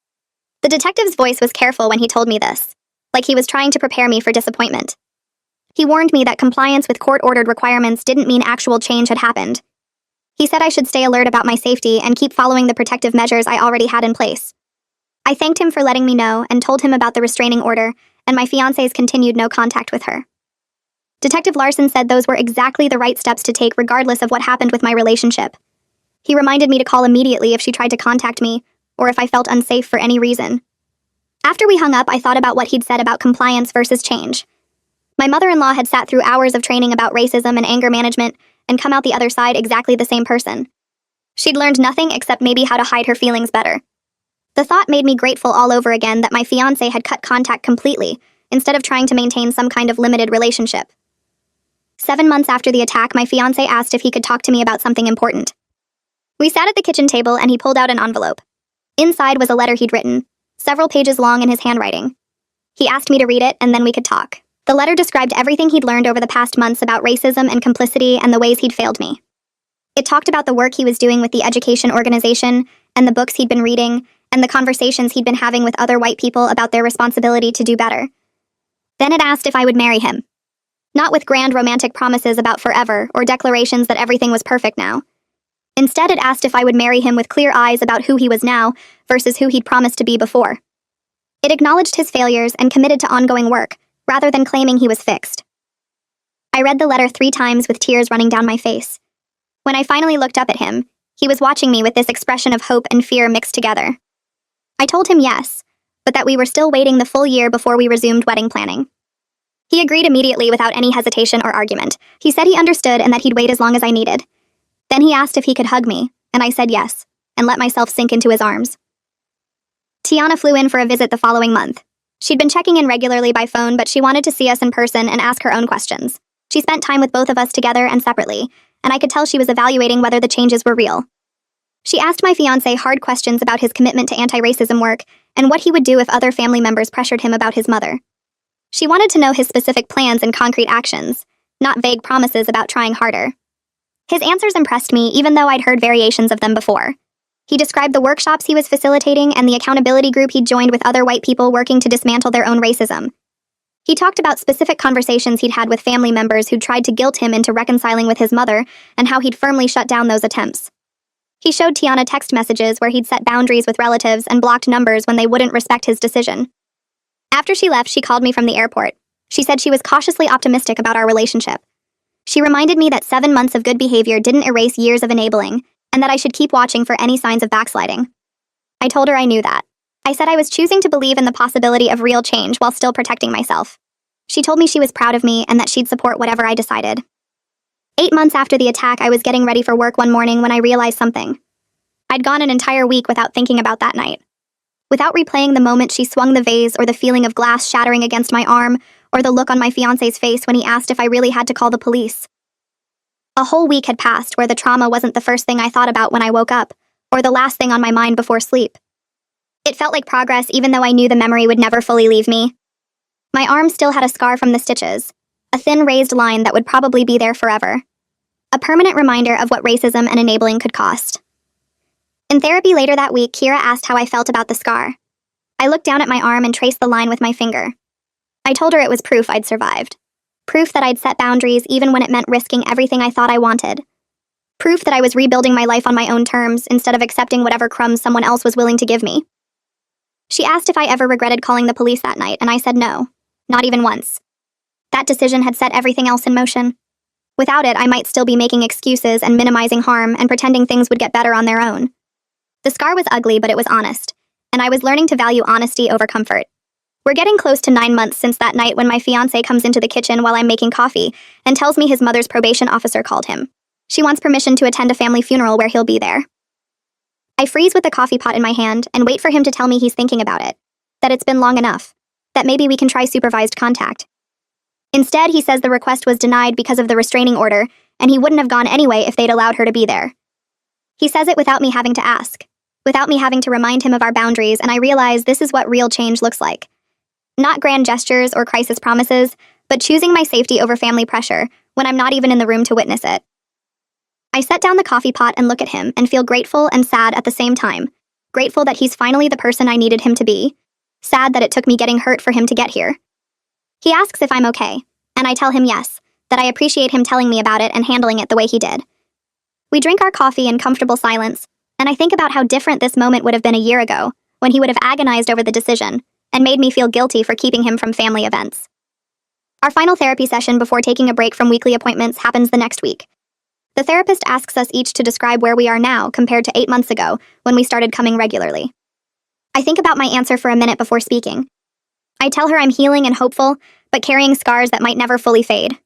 [SPEAKER 1] The detective's voice was careful when he told me this, like he was trying to prepare me for disappointment. He warned me that compliance with court-ordered requirements didn't mean actual change had happened. He said I should stay alert about my safety and keep following the protective measures I already had in place. I thanked him for letting me know and told him about the restraining order and my fiancé's continued no contact with her. Detective Larson said those were exactly the right steps to take regardless of what happened with my relationship. He reminded me to call immediately if she tried to contact me or if I felt unsafe for any reason. After we hung up, I thought about what he'd said about compliance versus change. My mother-in-law had sat through hours of training about racism and anger management and come out the other side exactly the same person. She'd learned nothing except maybe how to hide her feelings better. The thought made me grateful all over again that my fiancé had cut contact completely, instead of trying to maintain some kind of limited relationship. 7 months after the attack, my fiancé asked if he could talk to me about something important. We sat at the kitchen table and he pulled out an envelope. Inside was a letter he'd written, several pages long in his handwriting. He asked me to read it and then we could talk. The letter described everything he'd learned over the past months about racism and complicity and the ways he'd failed me. It talked about the work he was doing with the education organization and the books he'd been reading and the conversations he'd been having with other white people about their responsibility to do better. Then it asked if I would marry him. Not with grand romantic promises about forever or declarations that everything was perfect now. Instead, it asked if I would marry him with clear eyes about who he was now versus who he'd promised to be before. It acknowledged his failures and committed to ongoing work, rather than claiming he was fixed. I read the letter 3 times with tears running down my face. When I finally looked up at him, he was watching me with this expression of hope and fear mixed together. I told him yes, but that we were still waiting the full year before we resumed wedding planning. He agreed immediately without any hesitation or argument. He said he understood and that he'd wait as long as I needed. Then he asked if he could hug me, and I said yes, and let myself sink into his arms. Tiana flew in for a visit the following month. She'd been checking in regularly by phone, but she wanted to see us in person and ask her own questions. She spent time with both of us together and separately, and I could tell she was evaluating whether the changes were real. She asked my fiancé hard questions about his commitment to anti-racism work and what he would do if other family members pressured him about his mother. She wanted to know his specific plans and concrete actions, not vague promises about trying harder. His answers impressed me, even though I'd heard variations of them before. He described the workshops he was facilitating and the accountability group he'd joined with other white people working to dismantle their own racism. He talked about specific conversations he'd had with family members who'd tried to guilt him into reconciling with his mother and how he'd firmly shut down those attempts. He showed Tiana text messages where he'd set boundaries with relatives and blocked numbers when they wouldn't respect his decision. After she left, she called me from the airport. She said she was cautiously optimistic about our relationship. She reminded me that 7 months of good behavior didn't erase years of enabling, and that I should keep watching for any signs of backsliding. I told her I knew that. I said I was choosing to believe in the possibility of real change while still protecting myself. She told me she was proud of me and that she'd support whatever I decided. 8 months after the attack, I was getting ready for work one morning when I realized something. I'd gone an entire week without thinking about that night. Without replaying the moment she swung the vase or the feeling of glass shattering against my arm or the look on my fiancé's face when he asked if I really had to call the police. A whole week had passed where the trauma wasn't the first thing I thought about when I woke up, or the last thing on my mind before sleep. It felt like progress even though I knew the memory would never fully leave me. My arm still had a scar from the stitches, a thin raised line that would probably be there forever. A permanent reminder of what racism and enabling could cost. In therapy later that week, Kira asked how I felt about the scar. I looked down at my arm and traced the line with my finger. I told her it was proof I'd survived. Proof that I'd set boundaries even when it meant risking everything I thought I wanted. Proof that I was rebuilding my life on my own terms instead of accepting whatever crumbs someone else was willing to give me. She asked if I ever regretted calling the police that night, and I said no, not even once. That decision had set everything else in motion. Without it, I might still be making excuses and minimizing harm and pretending things would get better on their own. The scar was ugly, but it was honest, and I was learning to value honesty over comfort. We're getting close to 9 months since that night when my fiancé comes into the kitchen while I'm making coffee and tells me his mother's probation officer called him. She wants permission to attend a family funeral where he'll be there. I freeze with the coffee pot in my hand and wait for him to tell me he's thinking about it, that it's been long enough, that maybe we can try supervised contact. Instead, he says the request was denied because of the restraining order, and he wouldn't have gone anyway if they'd allowed her to be there. He says it without me having to ask, without me having to remind him of our boundaries, and I realize this is what real change looks like. Not grand gestures or crisis promises, but choosing my safety over family pressure when I'm not even in the room to witness it. I set down the coffee pot and look at him and feel grateful and sad at the same time. Grateful that he's finally the person I needed him to be. Sad that it took me getting hurt for him to get here. He asks if I'm okay, and I tell him yes, that I appreciate him telling me about it and handling it the way he did. We drink our coffee in comfortable silence, and I think about how different this moment would have been a year ago, when he would have agonized over the decision and made me feel guilty for keeping him from family events. Our final therapy session before taking a break from weekly appointments happens the next week. The therapist asks us each to describe where we are now compared to 8 months ago when we started coming regularly. I think about my answer for a minute before speaking. I tell her I'm healing and hopeful, but carrying scars that might never fully fade.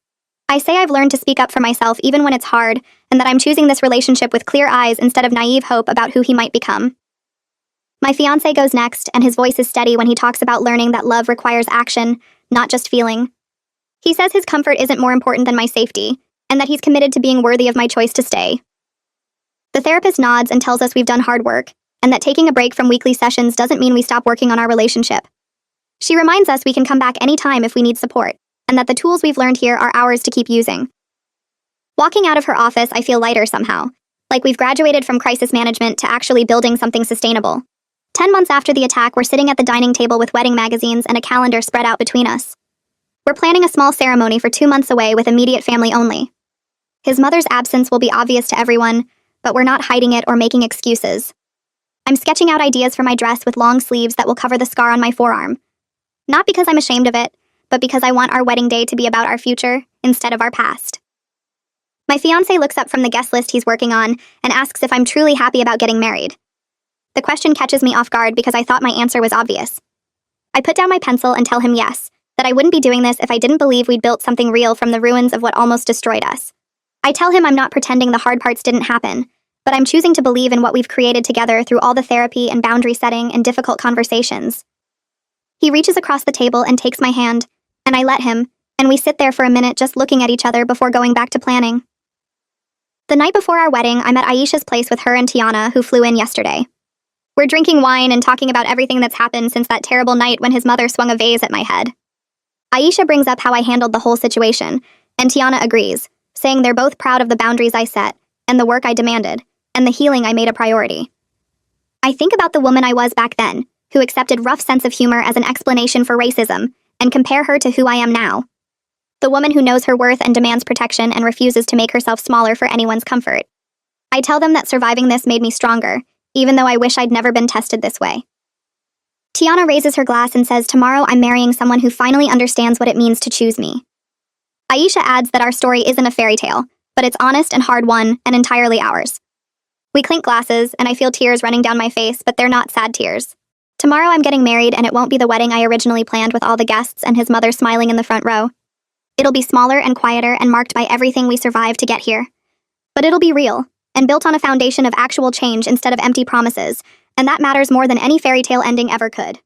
[SPEAKER 1] I say I've learned to speak up for myself even when it's hard, and that I'm choosing this relationship with clear eyes instead of naive hope about who he might become. My fiancé goes next, and his voice is steady when he talks about learning that love requires action, not just feeling. He says his comfort isn't more important than my safety, and that he's committed to being worthy of my choice to stay. The therapist nods and tells us we've done hard work, and that taking a break from weekly sessions doesn't mean we stop working on our relationship. She reminds us we can come back anytime if we need support, and that the tools we've learned here are ours to keep using. Walking out of her office, I feel lighter somehow, like we've graduated from crisis management to actually building something sustainable. 10 months after the attack, we're sitting at the dining table with wedding magazines and a calendar spread out between us. We're planning a small ceremony for 2 months away with immediate family only. His mother's absence will be obvious to everyone, but we're not hiding it or making excuses. I'm sketching out ideas for my dress with long sleeves that will cover the scar on my forearm. Not because I'm ashamed of it, but because I want our wedding day to be about our future instead of our past. My fiancé looks up from the guest list he's working on and asks if I'm truly happy about getting married. The question catches me off guard because I thought my answer was obvious. I put down my pencil and tell him yes, that I wouldn't be doing this if I didn't believe we'd built something real from the ruins of what almost destroyed us. I tell him I'm not pretending the hard parts didn't happen, but I'm choosing to believe in what we've created together through all the therapy and boundary setting and difficult conversations. He reaches across the table and takes my hand, and I let him, and we sit there for a minute just looking at each other before going back to planning. The night before our wedding, I'm at Aisha's place with her and Tiana, who flew in yesterday. We're drinking wine and talking about everything that's happened since that terrible night when his mother swung a vase at my head. Aisha brings up how I handled the whole situation, and Tiana agrees, saying they're both proud of the boundaries I set, and the work I demanded, and the healing I made a priority. I think about the woman I was back then, who accepted rough sense of humor as an explanation for racism, and compare her to who I am now. The woman who knows her worth and demands protection and refuses to make herself smaller for anyone's comfort. I tell them that surviving this made me stronger, even though I wish I'd never been tested this way. Tiana raises her glass and says tomorrow I'm marrying someone who finally understands what it means to choose me. Aisha adds that our story isn't a fairy tale, but it's honest and hard-won and entirely ours. We clink glasses, and I feel tears running down my face, but they're not sad tears. Tomorrow I'm getting married, and it won't be the wedding I originally planned with all the guests and his mother smiling in the front row. It'll be smaller and quieter and marked by everything we survived to get here. But it'll be real, and built on a foundation of actual change instead of empty promises, and that matters more than any fairy tale ending ever could.